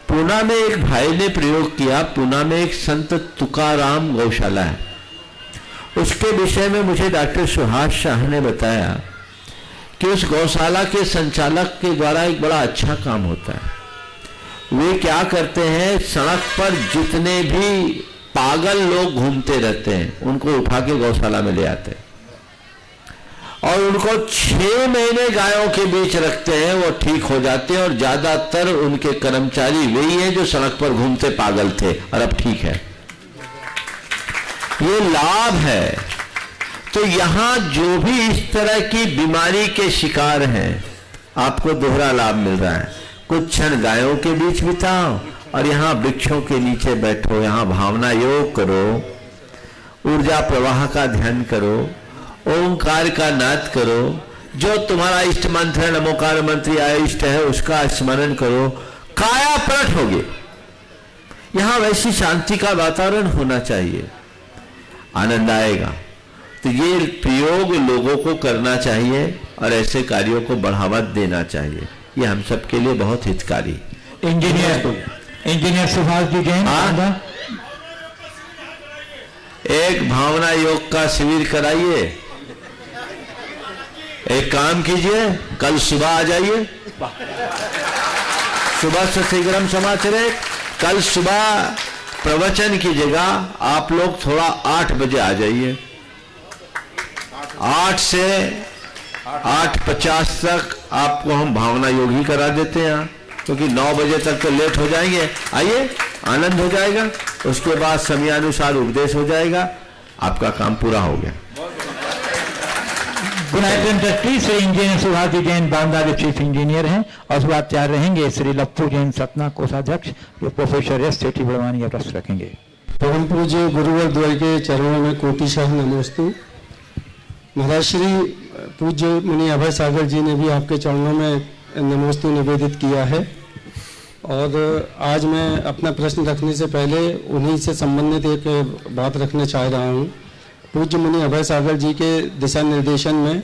पूना में एक भाई ने प्रयोग किया। पूना में एक संत तुकाराम गौशाला है, उसके विषय में मुझे डॉक्टर सुहास शाह ने बताया कि उस गौशाला के संचालक के द्वारा एक बड़ा अच्छा काम होता है। वे क्या करते हैं, सड़क पर जितने भी पागल लोग घूमते रहते हैं उनको उठा के गौशाला में ले आते हैं और उनको 6 महीने गायों के बीच रखते हैं। वो ठीक हो जाते हैं और ज्यादातर उनके कर्मचारी वही हैं जो सड़क पर घूमते पागल थे और अब ठीक है। ये लाभ है। तो यहां जो भी इस तरह की बीमारी के शिकार हैं, आपको दोहरा लाभ मिल रहा है। कुछ क्षण गायों के बीच बिताओ और यहां वृक्षों के नीचे बैठो, यहां भावना योग करो, ऊर्जा प्रवाह का ध्यान करो, ओंकार का नाद करो, जो तुम्हारा इष्ट मंत्र है, नमोकार मंत्री आय इष्ट है, उसका स्मरण करो, काया पलट होगे। यहां वैसी शांति का वातावरण होना चाहिए, आनंद आएगा। तो ये प्रयोग लोगों को करना चाहिए और ऐसे कार्यों को बढ़ावा देना चाहिए। ये हम सब के लिए बहुत हितकारी। इंजीनियर सुभाष जी जैन, एक भावना योग का शिविर कराइए। एक काम कीजिए, कल सुबह आ जाइए, सुबह से शीघ्रम समाचार। कल सुबह प्रवचन की जगह आप लोग थोड़ा 8 बजे आ जाइए। 8 से 8:50 तक आपको हम भावना योग ही करा देते हैं, क्योंकि 9 बजे तक तो लेट हो जाएंगे। आइए, आनंद हो जाएगा, उसके बाद समयानुसार उपदेश हो जाएगा, आपका काम पूरा हो गया। श्री इंजीनियर सुभाष जी जैन बांदा के चीफ इंजीनियर हैं और उसके बाद तैयार रहेंगे श्री लप्पू जैन सतना कोषाध्यक्ष, जो प्रोफेसर एस सेठी बड़वानी का प्रश्न रखेंगे। परम पूज्य गुरुवर द्वय के चरणों में कोटिशः नमोस्तु। महाराज श्री पूज्य मुनि अभय सागर जी ने भी आपके चरणों में नमोस्तु निवेदित किया है और आज मैं अपना प्रश्न रखने से पहले उन्हीं से संबंधित एक बात रखना चाह रहा हूँ। पूज्य मुनि अभय सागर जी के दिशा निर्देशन में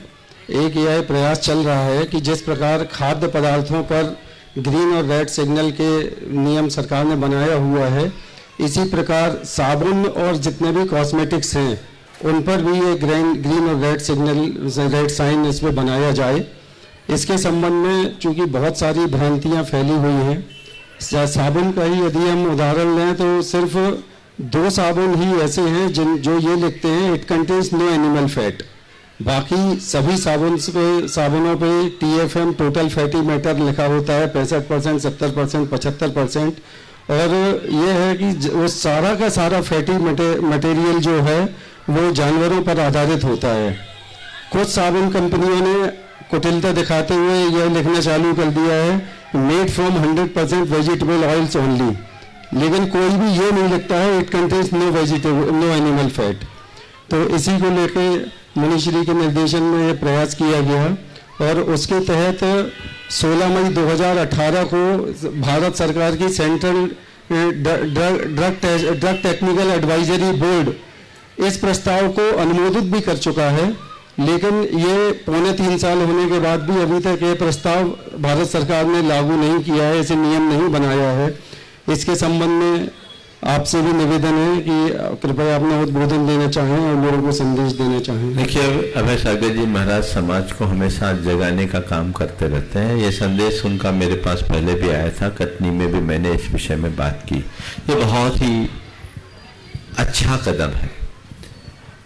एक यह प्रयास चल रहा है कि जिस प्रकार खाद्य पदार्थों पर ग्रीन और रेड सिग्नल के नियम सरकार ने बनाया हुआ है, इसी प्रकार साबुन और जितने भी कॉस्मेटिक्स हैं उन पर भी ये ग्रीन और रेड सिग्नल, रेड साइन इस पर बनाया जाए। इसके संबंध में चूँकि बहुत सारी भ्रांतियाँ फैली हुई हैं। साबुन का ही यदि हम उदाहरण लें तो सिर्फ 2 साबुन ही ऐसे हैं जो ये लिखते हैं it contains no animal fat. बाकी सभी साबुनों पे TFM टोटल फैटी मैटर लिखा होता है 65%, 70%, 75%। और ये है कि वो सारा का सारा फैटी मटेरियल जो है वो जानवरों पर आधारित होता है। कुछ साबुन कंपनियों ने कुटिलता दिखाते हुए यह लिखना चालू कर दिया है made from 100% vegetable oils only, लेकिन कोई भी ये नहीं लिखता है it contains no animal fat. तो इसी को लेके मुनिश्री के निर्देशन में ये प्रयास किया गया और उसके तहत 16 मई 2018 को भारत सरकार की central drug technical advisory board इस प्रस्ताव को अनुमोदित भी कर चुका है, लेकिन ये 3.25 साल होने के बाद भी अभी तक ये प्रस्ताव भारत सरकार ने लागू नहीं किया है, इसे नियम नहीं बनाया है। इसके संबंध में आपसे भी निवेदन है कि कृपया अपना उद्बोधन देना चाहें और लोगों को संदेश देना चाहें। देखिए, अभय सागर जी महाराज समाज को हमेशा जगाने का काम करते रहते हैं। ये संदेश उनका मेरे पास पहले भी आया था, कटनी में भी मैंने इस विषय में बात की। ये बहुत ही अच्छा कदम है,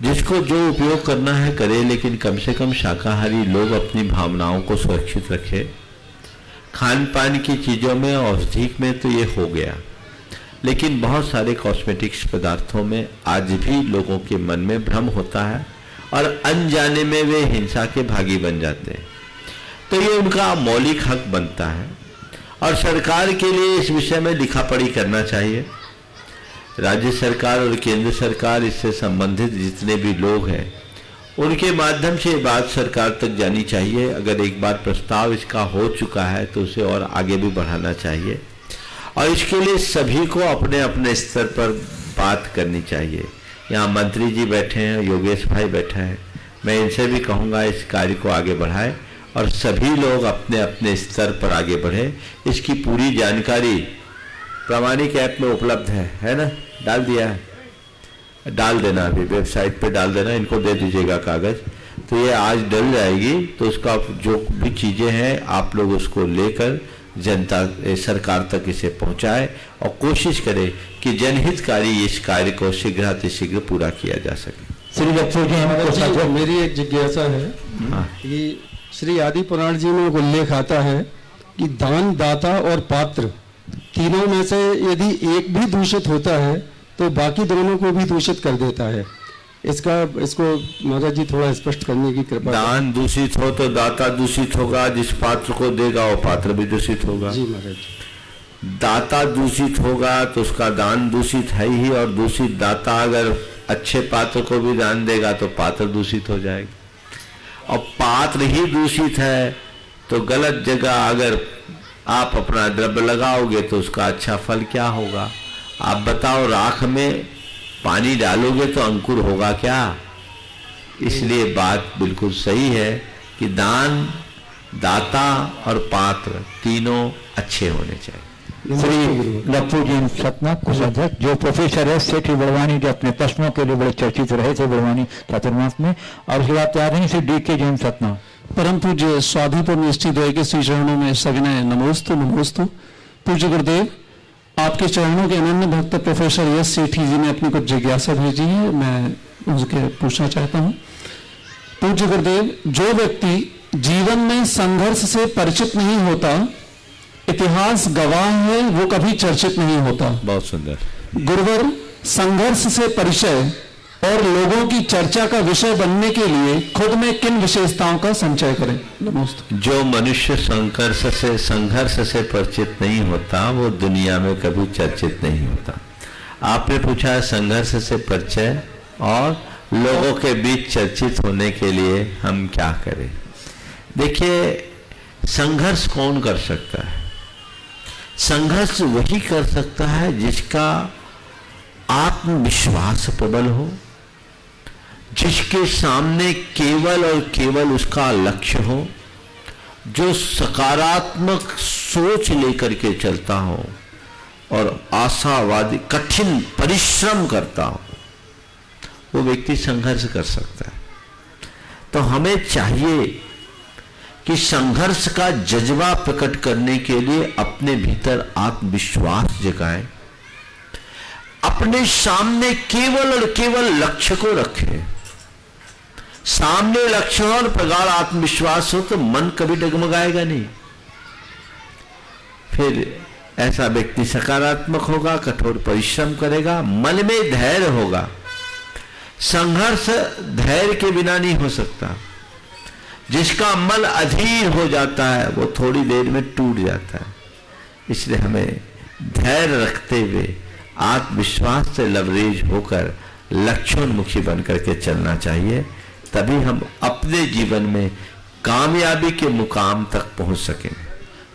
जिसको जो उपयोग करना है करे, लेकिन कम से कम शाकाहारी लोग अपनी भावनाओं को सुरक्षित रखें। खान पान की चीज़ों में औषधि में तो ये हो गया, लेकिन बहुत सारे कॉस्मेटिक्स पदार्थों में आज भी लोगों के मन में भ्रम होता है और अनजाने में वे हिंसा के भागी बन जाते हैं। तो ये उनका मौलिक हक बनता है और सरकार के लिए इस विषय में लिखा पढ़ी करना चाहिए। राज्य सरकार और केंद्र सरकार, इससे संबंधित जितने भी लोग हैं, उनके माध्यम से ये बात सरकार तक जानी चाहिए। अगर एक बार प्रस्ताव इसका हो चुका है तो उसे और आगे भी बढ़ाना चाहिए और इसके लिए सभी को अपने अपने स्तर पर बात करनी चाहिए। यहाँ मंत्री जी बैठे हैं, योगेश भाई बैठे हैं, मैं इनसे भी कहूँगा इस कार्य को आगे बढ़ाएं और सभी लोग अपने अपने स्तर पर आगे बढ़े। इसकी पूरी जानकारी प्रामाणिक ऐप में उपलब्ध है ना? डाल दिया है, डाल देना, अभी वेबसाइट पे डाल देना, इनको दे दीजिएगा कागज, तो ये आज डल जाएगी। तो उसका जो भी चीज़ें हैं आप लोग उसको लेकर जनता सरकार तक इसे पहुंचाए और कोशिश करें कि जनहितकारी इस कार्य को शीघ्र पूरा किया जा सके। श्री लक्ष्मण जी हमारे साथ मेरी एक जिज्ञासा है कि श्री आदि पुराण जी में उल्लेख आता है कि दान, दाता और पात्र तीनों में से यदि एक भी दूषित होता है तो बाकी दोनों को भी दूषित कर देता है। इसको महाराज जी थोड़ा स्पष्ट करने की कृपा। दान दूषित हो तो दाता दूषित होगा, जिस पात्र को देगा वो पात्र भी दूषित होगा। जी महाराज। दाता दूषित होगा तो उसका दान दूषित है ही, और दूषित दाता अगर अच्छे पात्र को भी दान देगा तो पात्र दूषित हो जाएगा। और पात्र ही दूषित है तो गलत जगह अगर आप अपना द्रव्य लगाओगे तो उसका अच्छा फल क्या होगा? आप बताओ, राख में पानी डालोगे तो अंकुर होगा क्या? इसलिए बात बिल्कुल सही है कि दान, दाता और पात्र तीनों अच्छे होने चाहिए। श्री लप्पू जी सतना कोषाध्यक्ष, जो प्रोफेसर है सेठी बड़वानी, जो अपने प्रश्नों के लिए बड़े चर्चित रहे थे बड़वानी चातुर्मास में, और उसके बाद तैयार नहीं श्री डी.के. जैन सतना। परम पूज्य स्वाधिपुर निष्ठित द्वय के श्री चरणों में सविनय नमोस्तु नमोस्तु। पूज्य गुरुदेव, आपके चरणों के अनन्य भक्त प्रोफेसर यस सेठी जी ने अपनी कुछ जिज्ञासा भेजी है, मैं उनके पूछना चाहता हूँ। पूज्य गुरुदेव, जो व्यक्ति जीवन में संघर्ष से परिचित नहीं होता, इतिहास गवाह है, वो कभी चर्चित नहीं होता। बहुत सुंदर। गुरुवर, संघर्ष से परिचय और लोगों की चर्चा का विषय बनने के लिए खुद में किन विशेषताओं का संचय करें? नमस्ते। जो मनुष्य संघर्ष से परिचित नहीं होता वो दुनिया में कभी चर्चित नहीं होता। आपने पूछा संघर्ष से परिचय और लोगों के बीच चर्चित होने के लिए हम क्या करें? देखिए, संघर्ष कौन कर सकता है? संघर्ष वही कर सकता है जिसका आत्मविश्वास प्रबल हो, जिसके सामने केवल और केवल उसका लक्ष्य हो, जो सकारात्मक सोच लेकर के चलता हो और आशावादी कठिन परिश्रम करता हो, वो व्यक्ति संघर्ष कर सकता है। तो हमें चाहिए कि संघर्ष का जज्बा प्रकट करने के लिए अपने भीतर आत्मविश्वास जगाएं, अपने सामने केवल और केवल लक्ष्य को रखें। सामने लक्ष्य और प्रगाढ़ आत्मविश्वास हो तो मन कभी डगमगाएगा नहीं। फिर ऐसा व्यक्ति सकारात्मक होगा, कठोर परिश्रम करेगा, मन में धैर्य होगा। संघर्ष धैर्य के बिना नहीं हो सकता। जिसका मन अधीर हो जाता है वो थोड़ी देर में टूट जाता है। इसलिए हमें धैर्य रखते हुए आत्मविश्वास से लवरेज होकर लक्ष्योन्मुखी बनकर के चलना चाहिए, तभी हम अपने जीवन में कामयाबी के मुकाम तक पहुंच सकेंगे।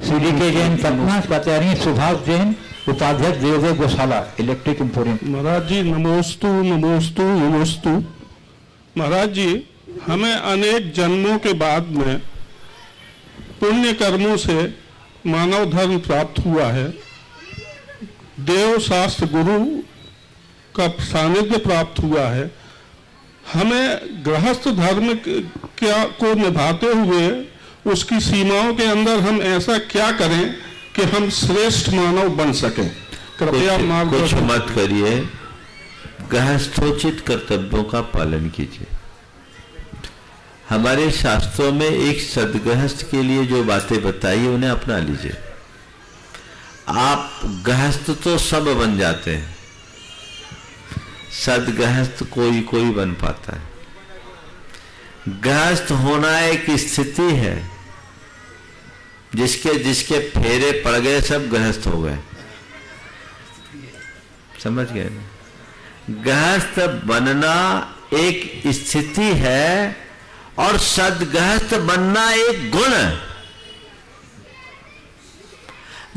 श्री डी.के. जैन सतना, प्राचार्य सुभाष जैन, उपाध्यक्ष देवदेव गौशाला इलेक्ट्रिक इंपोरियम। महाराज जी नमोस्तु नमोस्तु नमोस्तु। महाराज जी, हमें अनेक जन्मों के बाद में पुण्य कर्मों से मानव धर्म प्राप्त हुआ है, देव शास्त्र गुरु का सानिध्य प्राप्त हुआ है। हमें गृहस्थ धर्म को निभाते हुए उसकी सीमाओं के अंदर हम ऐसा क्या करें कि हम श्रेष्ठ मानव बन सकें? कृपया कुछ मत करिए, गृहस्थोचित कर्तव्यों का पालन कीजिए। हमारे शास्त्रों में एक सदगृहस्थ के लिए जो बातें बताई उन्हें अपना लीजिए। आप गृहस्थ तो सब बन जाते हैं, सदगृहस्थ कोई कोई बन पाता है। गृहस्थ होना एक स्थिति है, जिसके जिसके फेरे पड़ गए सब गृहस्थ हो गए, समझ गए ना? गृहस्थ बनना एक स्थिति है और सदगृहस्थ बनना एक गुण है।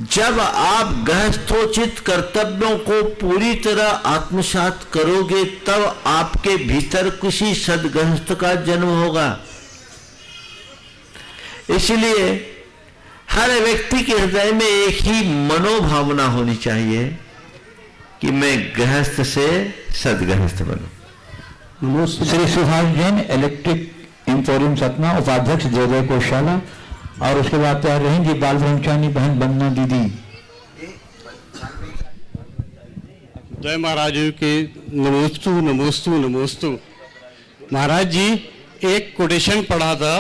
जब आप गृहस्थोचित कर्तव्यों को पूरी तरह आत्मसात करोगे तब आपके भीतर किसी सदगृहस्थ का जन्म होगा। इसलिए हर व्यक्ति के हृदय में एक ही मनोभावना होनी चाहिए कि मैं गृहस्थ से सदगृहस्थ बनूं। श्री सुभाष जैन, इलेक्ट्रिक इंपोरियम सतना, उपाध्यक्ष जय गौशाला, और उसके बाद तैयार रहेंगी बाल ब्रह्मचारी बहन बन्ना दीदी। जय महाराज जी के नमोस्तु नमोस्तु नमोस्तु। महाराज जी, एक कोटेशन पढ़ा था,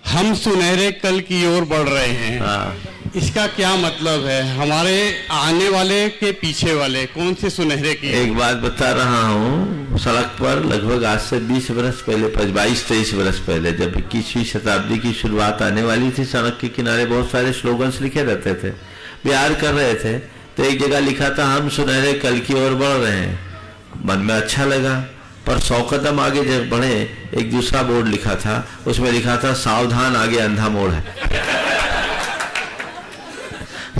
हम सुनहरे कल की ओर बढ़ रहे हैं। हाँ। इसका क्या मतलब है? हमारे आने वाले के पीछे वाले कौन से सुनहरे की? एक बात बता रहा हूँ, सड़क पर लगभग आज से 20 वर्ष पहले, 22-23 वर्ष पहले, जब 21वीं शताब्दी की शुरुआत आने वाली थी, सड़क के किनारे बहुत सारे स्लोगन्स लिखे रहते थे। बिहार कर रहे थे तो एक जगह लिखा था, हम सुनहरे कल की ओर बढ़ रहे हैं। मन में अच्छा लगा, पर 100 कदम आगे जब बढ़े एक दूसरा बोर्ड लिखा था, उसमें लिखा था, सावधान आगे अंधा मोड़ है।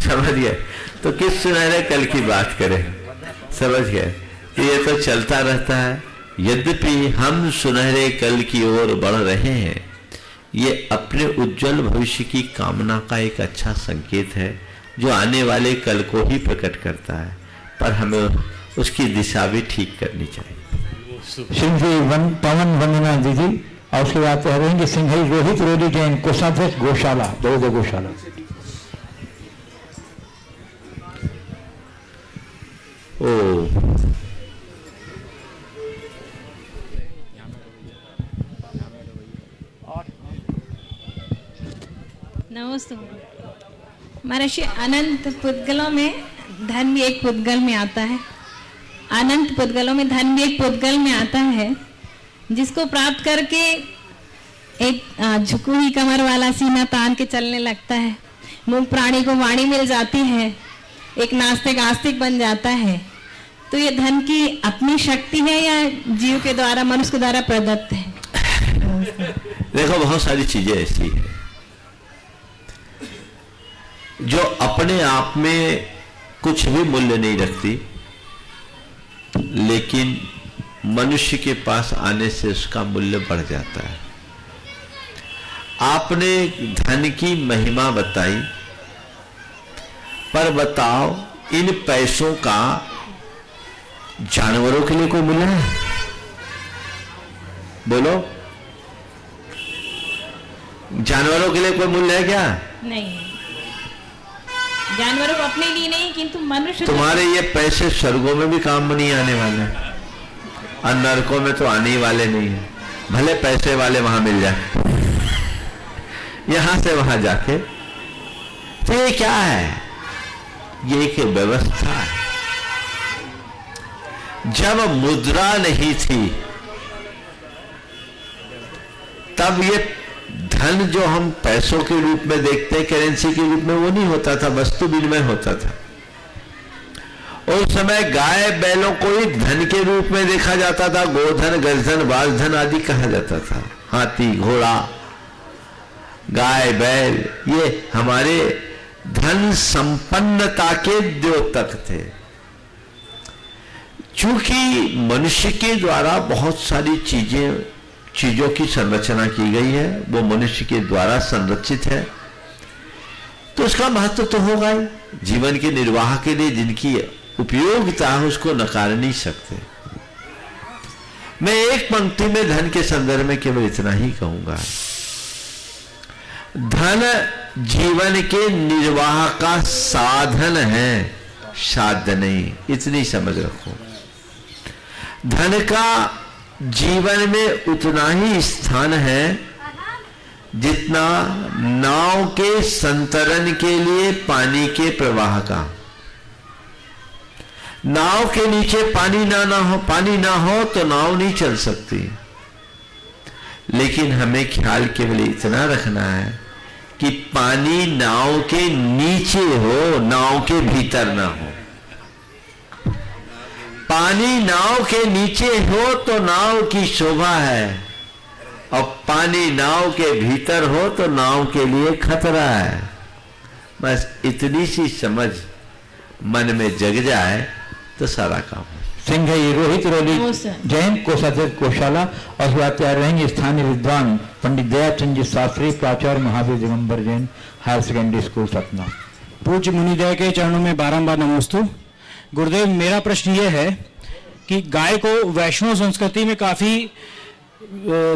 समझ गए? तो किस सुनहरे कल की बात करें? समझ गए? ये तो चलता रहता है। यद्यपि हम सुनहरे कल की ओर बढ़ रहे हैं, ये अपने उज्जवल भविष्य की कामना का एक अच्छा संकेत है, जो आने वाले कल को ही प्रकट करता है, पर हमें उसकी दिशा भी ठीक करनी चाहिए। श्री पवन वंदना दीदी, और उसके बाद तैयार रहेंगे सिंघई रोहित रोडी जैन, कोषाध्यक्ष गौशाला, जय गौशाला। ओ नमस्ते महर्षि। अनंत पुद्गलों में धन भी एक पुद्गल में आता है, अनंत पुद्गलों में धन भी एक पुद्गल में आता है, जिसको प्राप्त करके एक झुकी हुई कमर वाला सीना तान के चलने लगता है, मूक प्राणी को वाणी मिल जाती है, एक नास्तिक आस्तिक बन जाता है। तो ये धन की अपनी शक्ति है या जीव के द्वारा, मनुष्य के द्वारा प्रदत्त है? देखो, बहुत सारी चीजें ऐसी है जो अपने आप में कुछ भी मूल्य नहीं रखती, लेकिन मनुष्य के पास आने से उसका मूल्य बढ़ जाता है। आपने धन की महिमा बताई, पर बताओ, इन पैसों का जानवरों के लिए कोई मूल्य है? बोलो, जानवरों के लिए कोई मूल्य है क्या? नहीं, जानवरों को अपने लिए नहीं, किंतु मनुष्य। तुम्हारे ये पैसे स्वर्गों में भी काम नहीं आने वाले, और नरकों में तो आने ही वाले नहीं है। भले पैसे वाले वहां मिल जाए, यहां से वहां जाके। तो ये क्या है? ये एक व्यवस्था है। जब मुद्रा नहीं थी, तब ये धन जो हम पैसों के रूप में देखते हैं, करेंसी के रूप में, वो नहीं होता था, वस्तु विनिमय होता था। उस समय गाय बैलों को ही धन के रूप में देखा जाता था, गोधन, गजधन, बाजधन आदि कहा जाता था। हाथी, घोड़ा, गाय, बैल, ये हमारे धन संपन्नता के द्योतक थे। चूंकि मनुष्य के द्वारा बहुत सारी चीजों की संरचना की गई है, वो मनुष्य के द्वारा संरक्षित है, तो उसका महत्व तो होगा ही। जीवन के निर्वाह के लिए जिनकी उपयोगिता है, उसको नकार नहीं सकते। मैं एक पंक्ति में धन के संदर्भ में केवल इतना ही कहूंगा, धन जीवन के निर्वाह का साधन है, साध्य नहीं। इतनी समझ रखो। धन का जीवन में उतना ही स्थान है जितना नाव के संतरण के लिए पानी के प्रवाह का। नाव के नीचे पानी ना हो तो नाव नहीं चल सकती। लेकिन हमें ख्याल केवल इतना रखना है कि पानी नाव के नीचे हो, नाव के भीतर ना हो। पानी नाव के नीचे हो तो नाव की शोभा है, और पानी नाव के भीतर हो तो नाव के लिए खतरा है। बस इतनी सी समझ मन में जग जाए तो सारा काम। सिंघई रोहित रोली जैन कोषाध्यक्ष कोषाला और स्वाध्याय रहेंगे स्थानीय विद्वान पंडित दयाचंद जी शास्त्री, प्राचार्य Mahavir Digambar Jain higher secondary school Satna. पूज्य मुनिदय के चरणों में बारंबार नमोस्तु। गुरुदेव, मेरा प्रश्न यह है कि गाय को वैष्णव संस्कृति में काफी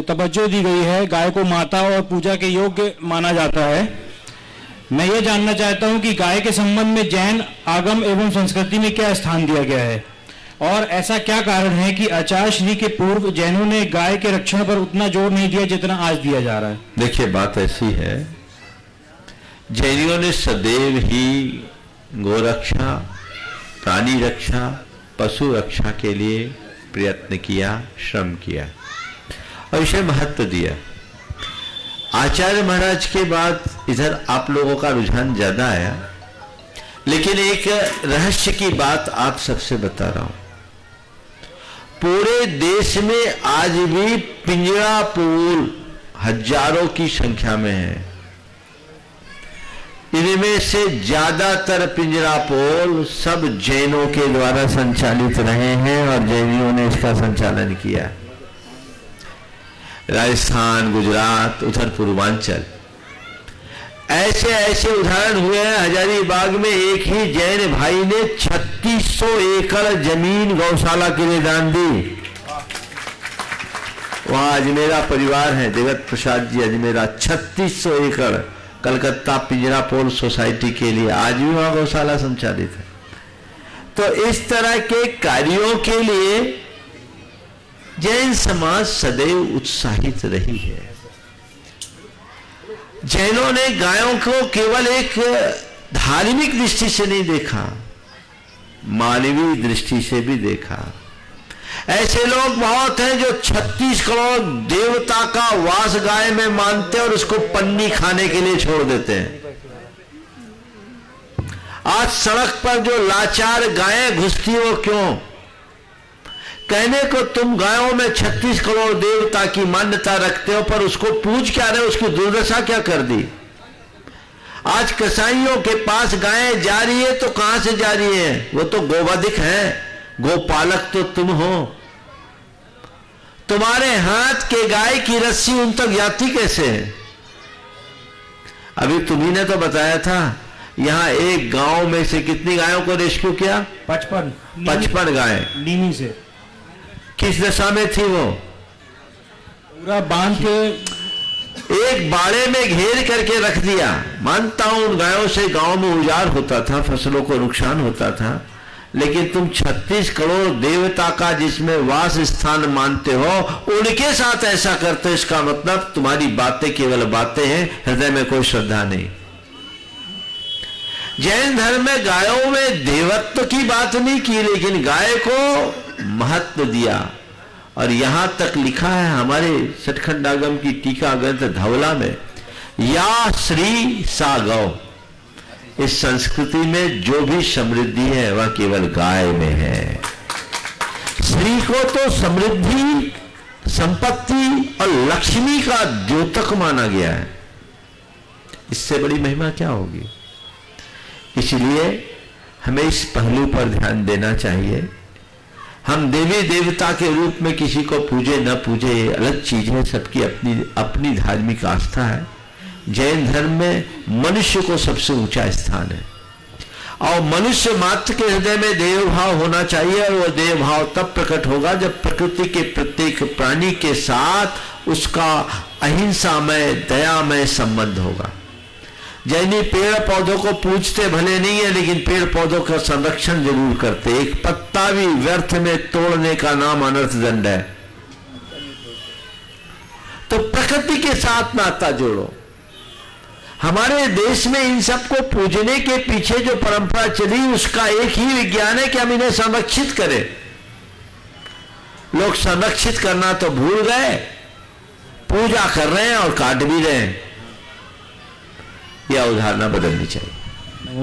तवज्जो दी गई है, गाय को माता और पूजा के योग्य माना जाता है। मैं ये जानना चाहता हूं कि गाय के संबंध में जैन आगम एवं संस्कृति में क्या स्थान दिया गया है, और ऐसा क्या कारण है कि आचार्य श्री के पूर्व जैनों ने गाय के रक्षण पर उतना जोर नहीं दिया जितना आज दिया जा रहा है। देखिए, बात ऐसी है, जैनियों ने सदैव ही गोरक्षा, प्राणी रक्षा, पशु रक्षा के लिए प्रयत्न किया, श्रम किया और इसे महत्व दिया। आचार्य महाराज के बाद इधर आप लोगों का रुझान ज्यादा आया, लेकिन एक रहस्य की बात आप सबसे बता रहा हूं। पूरे देश में आज भी पिंजरा पोल हजारों की संख्या में है। इनमें से ज्यादातर पिंजरा पोल सब जैनों के द्वारा संचालित रहे हैं और जैनियों ने इसका संचालन किया। राजस्थान, गुजरात, उधर पूर्वांचल, ऐसे ऐसे उदाहरण हुए हैं। हजारीबाग में एक ही जैन भाई ने 3600 एकड़ जमीन गौशाला के लिए दान दी। वहां अजमेरा परिवार है, देवत प्रसाद जी अजमेरा, 3600 एकड़ कलकत्ता पिंजरा पोल सोसाइटी के लिए आज भी वहां गौशाला संचालित है। तो इस तरह के कार्यों के लिए जैन समाज सदैव उत्साहित रही है। जैनों ने गायों को केवल एक धार्मिक दृष्टि से नहीं देखा, मानवीय दृष्टि से भी देखा। ऐसे लोग बहुत हैं जो 36 करोड़ देवता का वास गाय में मानते हैं और उसको पन्नी खाने के लिए छोड़ देते हैं। आज सड़क पर जो लाचार गायें घुसती हो, क्यों? कहने को तुम गायों में 36 करोड़ देवता की मान्यता रखते हो, पर उसको पूज क्या रहे हो, उसकी दुर्दशा क्या कर दी। आज कसाईयों के पास गायें जा रही है तो कहां से जा रही है? वो तो गोवधिक हैं, गोपालक तो तुम हो। तुम्हारे हाथ के गाय की रस्सी उन तक जाती कैसे है? अभी तुम्ही ने तो बताया था, यहां एक गांव में से कितनी गायों को रेस्क्यू किया? 55 गायें नीमी से। किस दशा में थी वो? पूरा बांध के एक बाड़े में घेर करके रख दिया। मानता हूं उन गायों से गांव में उजाड़ होता था, फसलों को नुकसान होता था, लेकिन तुम 36 करोड़ देवता का जिसमें वास स्थान मानते हो, उनके साथ ऐसा करते हो। इसका मतलब तुम्हारी बातें केवल बातें हैं, हृदय में कोई श्रद्धा नहीं। जैन धर्म में गायों में देवत्व की बात नहीं की, लेकिन गाय को महत्व दिया। और यहां तक लिखा है हमारे सचखंडागम की टीका ग्रंथ धवला में, या श्री सा गौ। इस संस्कृति में जो भी समृद्धि है वह केवल गाय में है। श्री को तो समृद्धि, संपत्ति और लक्ष्मी का द्योतक माना गया है। इससे बड़ी महिमा क्या होगी? इसलिए हमें इस पहलू पर ध्यान देना चाहिए। हम देवी देवता के रूप में किसी को पूजे न पूजे ये अलग चीज है, सबकी अपनी अपनी धार्मिक आस्था है। जैन धर्म में मनुष्य को सबसे ऊंचा स्थान है और मनुष्य मात्र के हृदय में देव भाव होना चाहिए, और वो देव भाव तब प्रकट होगा जब प्रकृति के प्रत्येक प्राणी के साथ उसका अहिंसामय, दयामय संबंध होगा। जैनी पेड़ पौधों को पूजते भले नहीं है, लेकिन पेड़ पौधों का संरक्षण जरूर करते। एक पत्ता भी व्यर्थ में तोड़ने का नाम अनर्थ दंड है। तो प्रकृति के साथ नाता जोड़ो। हमारे देश में इन सबको पूजने के पीछे जो परंपरा चली उसका एक ही विज्ञान है कि हम इन्हें संरक्षित करें। लोग संरक्षित करना तो भूल गए, पूजा कर रहे हैं और काट भी रहे हैं। यह अवधारणा बदलनी चाहिए।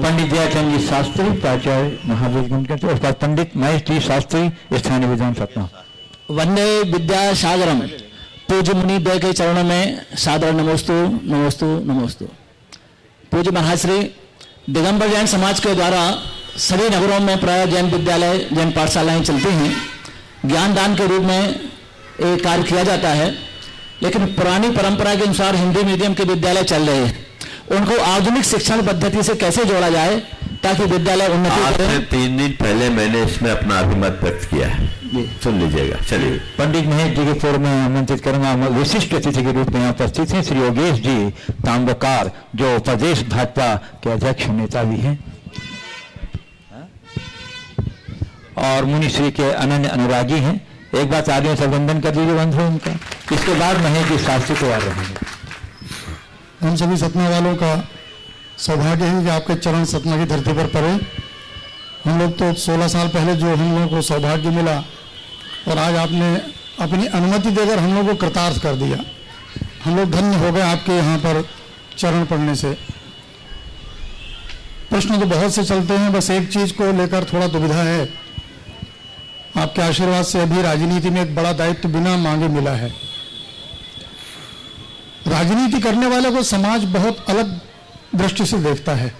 पंडित दयाचंद जी शास्त्री, प्राचार्य महावीर गुंज के, उसके बाद पंडित महेश जी शास्त्री, स्थानीय विधान सतना। वंदे विद्या सागरम। पूज्य मुनि द्वय के चरणों में सादर नमोस्तु नमोस्तु नमोस्तु। पूज्य महाराज श्री दिगंबर जैन समाज के द्वारा सभी नगरों में प्राय जैन विद्यालय, जैन पाठशालाएं चलती हैं। ज्ञान दान के रूप में एक कार्य किया जाता है, लेकिन पुरानी परंपरा के अनुसार हिंदी मीडियम के विद्यालय चल रहे हैं। उनको आधुनिक शिक्षण पद्धति से कैसे जोड़ा जाए ताकि विद्यालय उन्नति करे। 3 दिन पहले मैंने इसमें अपना अभिमत व्यक्त किया है, सुन लीजिएगा। चलिए, पंडित महेश जी के पूर्व में आमंत्रित करूंगा। विशिष्ट अतिथि के रूप में यहाँ उपस्थित हैं श्री योगेश जी ताम्रकार, जो प्रदेश भाजपा के अध्यक्ष नेता भी हैं, और मुनि श्री के अनन्य अनुरागी हैं। एक बार आदमी से वंदन कर दीजिए बंधु उनका। इसके बाद महेश जी शास्त्री को आ रहे हैं। हम सभी सतना वालों का सौभाग्य है कि आपके चरण सतना की धरती पर पड़े। हम लोग तो 16 साल पहले जो हम लोगों को सौभाग्य मिला, और आज आपने अपनी अनुमति देकर हम लोग को कृतार्थ कर दिया। हम लोग धन्य हो गए आपके यहाँ पर चरण पढ़ने से। प्रश्न तो बहुत से चलते हैं, बस एक चीज को लेकर थोड़ा दुविधा है। आपके आशीर्वाद से अभी राजनीति में एक बड़ा दायित्व बिना मांगे मिला है। राजनीति करने वाले को समाज बहुत अलग दृष्टि से देखता है।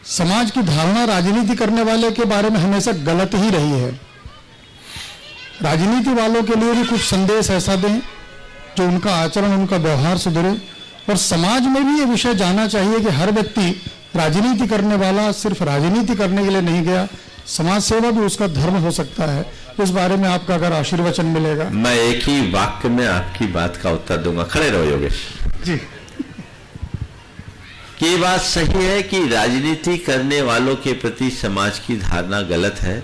समाज की धारणा राजनीति करने वाले के बारे में हमेशा गलत ही रही है। राजनीति वालों के लिए भी कुछ संदेश ऐसा दें जो उनका आचरण, उनका व्यवहार सुधरे। और समाज में भी ये विषय जानना चाहिए कि हर व्यक्ति राजनीति करने वाला सिर्फ राजनीति करने के लिए नहीं गया, समाज सेवा भी उसका धर्म हो सकता है। इस बारे में आपका अगर आशीर्वचन मिलेगा। मैं एक ही वाक्य में आपकी बात का उत्तर दूंगा। खड़े रहो योगेश जी। ये बात सही है कि राजनीति करने वालों के प्रति समाज की धारणा गलत है,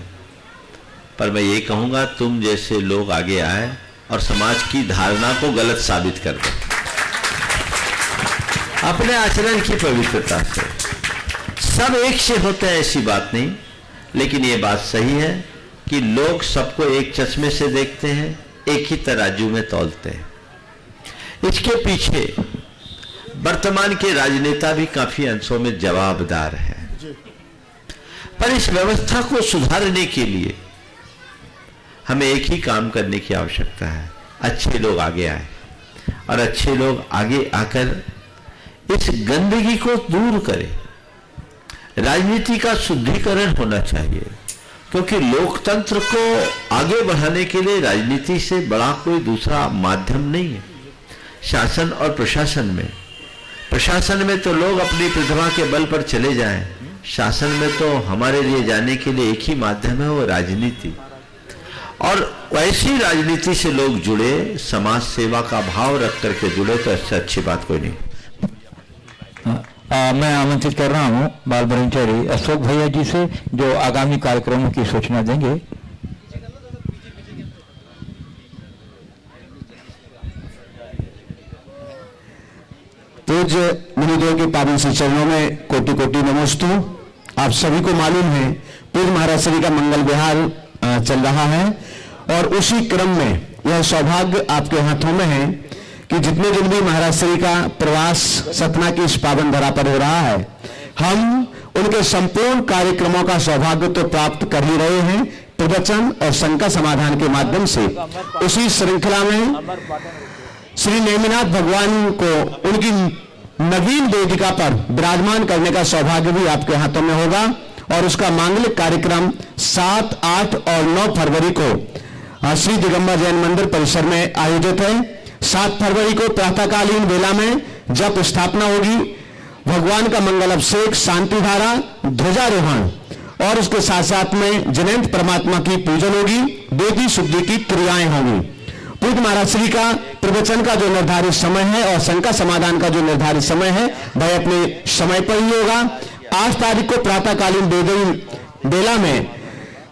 पर मैं ये कहूंगा तुम जैसे लोग आगे आए और समाज की धारणा को गलत साबित कर दो अपने आचरण की पवित्रता से। सब एक से होते हैं ऐसी बात नहीं, लेकिन ये बात सही है कि लोग सबको एक चश्मे से देखते हैं, एक ही तराजू में तौलते हैं। इसके पीछे वर्तमान के राजनेता भी काफी अंशों में जवाबदार हैं। पर इस व्यवस्था को सुधारने के लिए हमें एक ही काम करने की आवश्यकता है, अच्छे लोग आगे आए और अच्छे लोग आगे आकर इस गंदगी को दूर करें। राजनीति का शुद्धिकरण होना चाहिए, क्योंकि लोकतंत्र को आगे बढ़ाने के लिए राजनीति से बड़ा कोई दूसरा माध्यम नहीं है। शासन और प्रशासन में तो लोग अपनी प्रतिभा के बल पर चले जाएं, शासन में तो हमारे लिए जाने के लिए एक ही माध्यम है, वो राजनीति। और वैसी राजनीति से लोग जुड़े, समाज सेवा का भाव रख करके जुड़े, तो इससे अच्छी बात कोई नहीं। मैं आमंत्रित कर रहा हूं बाल ब्रह्मचारी अशोक भैया जी से, जो आगामी कार्यक्रमों की सूचना देंगे। पूज्य मुनिदेव के पावन श्री चरणों में कोटि कोटि नमोस्तु। आप सभी को मालूम है पूज्य महाराज श्री का मंगल विहार चल रहा है, और उसी क्रम में यह सौभाग्य आपके हाथों में है कि जितने दिन भी महाराज श्री का प्रवास सतना की इस पावन धरा पर हो रहा है, हम उनके संपूर्ण कार्यक्रमों का सौभाग्य तो प्राप्त कर ही रहे हैं प्रवचन और शंका समाधान के माध्यम से। उसी श्रृंखला में श्री नेमिनाथ भगवान को उनकी नवीन वेदिका पर विराजमान करने का सौभाग्य भी आपके हाथों में होगा, और उसका मांगलिक कार्यक्रम 7, 8 और 9 फरवरी को श्री दिगंबर जैन मंदिर परिसर में आयोजित है। 7 फरवरी को प्रातःकालीन वेला में जप स्थापना होगी, भगवान का मंगल अभिषेक, शांति धारा, ध्वजारोहण, और उसके साथ साथ में जयंत परमात्मा की पूजन होगी, वेदी शुद्धि की क्रियाएं होंगी। पूज्य महाराज श्री का प्रवचन का जो निर्धारित समय है और शंका समाधान का जो निर्धारित समय है वह अपने समय पर ही होगा। 8 तारीख को प्रातःकालीन वेला में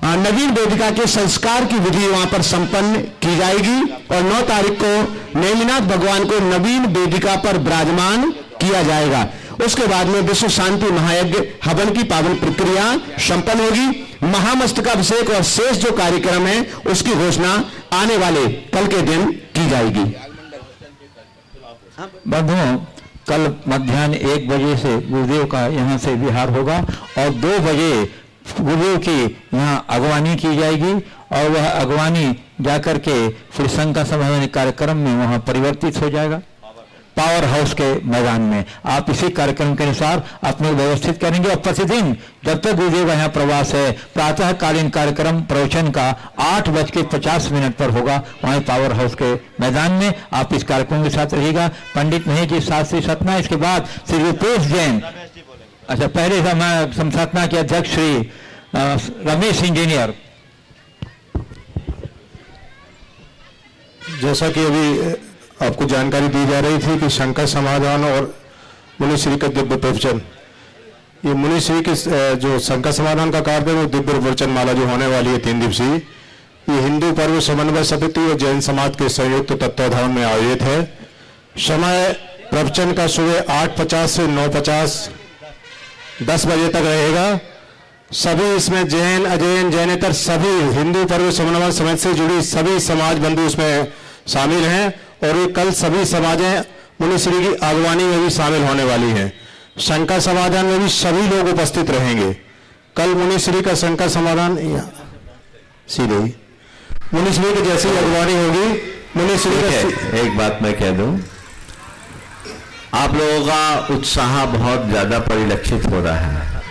नवीन वेदिका के संस्कार की विधि वहां पर संपन्न की जाएगी और 9 तारीख को नेमिनाथ भगवान को नवीन वेदिका पर विराजमान किया जाएगा। उसके बाद में विश्व शांति महायज्ञ हवन की पावन प्रक्रिया संपन्न होगी। महामस्तकाभिषेक और शेष जो कार्यक्रम है उसकी घोषणा आने वाले कल के दिन की जाएगी। बंधुओं, कल मध्याह्न 1 बजे से गुरुदेव का यहाँ से विहार होगा और 2 बजे गुरुदेव की यहाँ अगवानी की जाएगी और वह अगवानी जाकर के फिर शंका समाधान कार्यक्रम में वहाँ परिवर्तित हो जाएगा पावर हाउस के मैदान में। आप इसी कार्यक्रम के अनुसार अपने व्यवस्थित करेंगे और प्रतिदिन जब तक गुरुदेव का यहाँ प्रवास है प्रातःकालीन कार्यक्रम प्रवचन का 8:50 पर होगा वहीं पावर हाउस के मैदान में। आप इस कार्यक्रम के साथ रहिएगा। पंडित महेश जी शास्त्री सतना, इसके बाद श्री रूपेश जैन, अच्छा पहले सतना के अध्यक्ष श्री रमेश इंजीनियर। जैसा कि अभी आपको जानकारी दी जा रही थी कि शंकर समाधान और मुनिश्री का दिव्य प्रवचन, ये मुनिश्री के जो शंकर समाधान का कार्य है वो दिव्य प्रवचन माला जो होने वाली है 3 दिवसीय, ये हिंदू पर्व समन्वय समिति और जैन समाज के संयुक्त तत्वाधान में आयोजित है। समय प्रवचन का सुबह 8:50 से 9:50 10 बजे तक रहेगा। सभी इसमें जैन अजैन जैनेतर सभी हिंदू पर्व समन्वय समिति से जुड़ी सभी समाज बंधु इसमें शामिल हैं और ये कल सभी समाजें मुनिश्री की अगवानी में भी शामिल होने वाली हैं। शंकर समाधान में भी सभी लोग उपस्थित रहेंगे। कल मुनिश्री का शंकर समाधान सीधे ही मुनिश्री की जैसी अगवानी होगी मुनिश्री का। एक बात मैं कह दूं, आप लोगों का उत्साह बहुत ज्यादा परिलक्षित हो रहा है।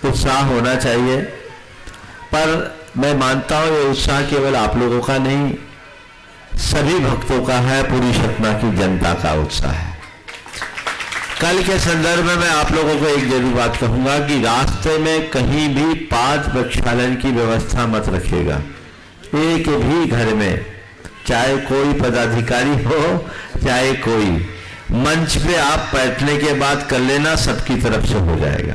उत्साह होना चाहिए, पर मैं मानता हूं ये उत्साह केवल आप लोगों का नहीं, सभी भक्तों का है, पूरी सतना की जनता का उत्साह है। कल के संदर्भ में मैं आप लोगों को एक जरूर बात कहूंगा कि रास्ते में कहीं भी पाद प्रक्षालन की व्यवस्था मत रखिएगा। एक भी घर में, चाहे कोई पदाधिकारी हो चाहे कोई, मंच पे आप बैठने के बाद कर लेना, सबकी तरफ से हो जाएगा।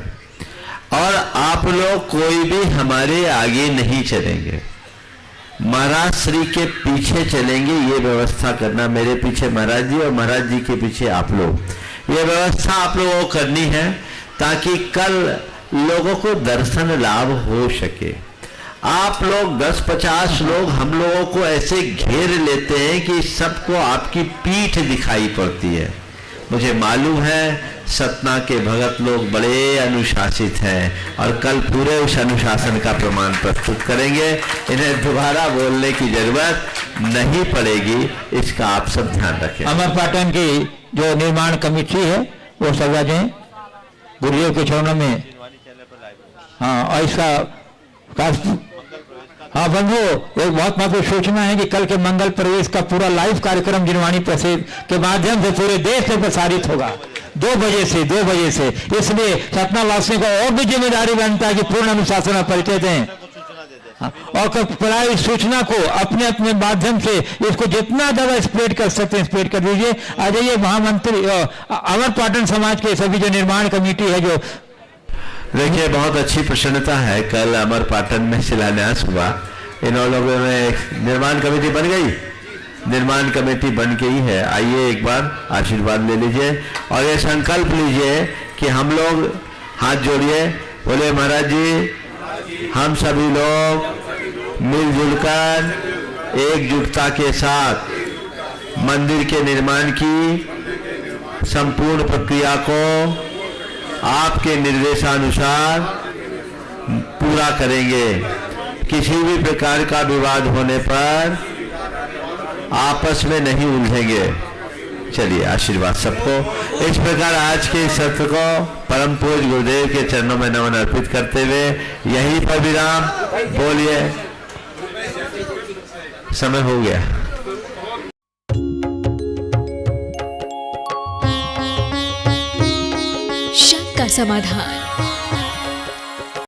और आप लोग कोई भी हमारे आगे नहीं चलेंगे, महाराज श्री के पीछे चलेंगे। ये व्यवस्था करना, मेरे पीछे महाराज जी और महाराज जी के पीछे आप लोग, ये व्यवस्था आप लोगों को करनी है ताकि कल लोगों को दर्शन लाभ हो सके। आप लोग 10-50 लोग हम लोगों को ऐसे घेर लेते हैं कि सबको आपकी पीठ दिखाई पड़ती है। मुझे मालूम है सतना के भगत लोग बड़े अनुशासित हैं और कल पूरे उस अनुशासन का प्रमाण प्रस्तुत करेंगे। इन्हें दोबारा बोलने की जरूरत नहीं पड़ेगी, इसका आप सब ध्यान रखें। अमरपाटन की जो निर्माण कमेटी है वो सजाएं गुरुदेव के चरणों में। हाँ, और इसका हाँ बंधु, एक बहुत महत्वपूर्ण सूचना है कि कल के मंगल प्रवेश का पूरा लाइव कार्यक्रम जिनवाणी प्रसिद्ध के माध्यम से पूरे देश में प्रसारित होगा 2 बजे से। इसलिए सतना वासियों को और भी जिम्मेदारी बनता है कि पूर्ण अनुशासन और परिचय दें और प्राय सूचना को अपने अपने माध्यम से इसको जितना ज्यादा स्प्रेड कर सकते हैं स्प्रेड कर दीजिए। आ जाइए महामंत्री अमरपाटन समाज के सभी जो निर्माण कमेटी है, जो देखिए बहुत अच्छी प्रसन्नता है। कल अमरपाटन में शिलान्यास हुआ, इन लोगों में निर्माण कमेटी बन गई, निर्माण कमेटी बन गई है। आइए एक बार आशीर्वाद ले लीजिए और ये संकल्प लीजिए कि हम लोग हाथ जोड़िए, बोले महाराज जी हम सभी लोग मिलजुल कर एकजुटता के साथ मंदिर के निर्माण की संपूर्ण प्रक्रिया को आपके निर्देशानुसार पूरा करेंगे। किसी भी प्रकार का विवाद होने पर आपस में नहीं उलझेंगे। चलिए आशीर्वाद सबको। इस प्रकार आज के सत्र को परम पूज्य गुरुदेव के चरणों में नमन अर्पित करते हुए यहीं पर विराम। बोलिए, समय हो गया। शंकर समाधान।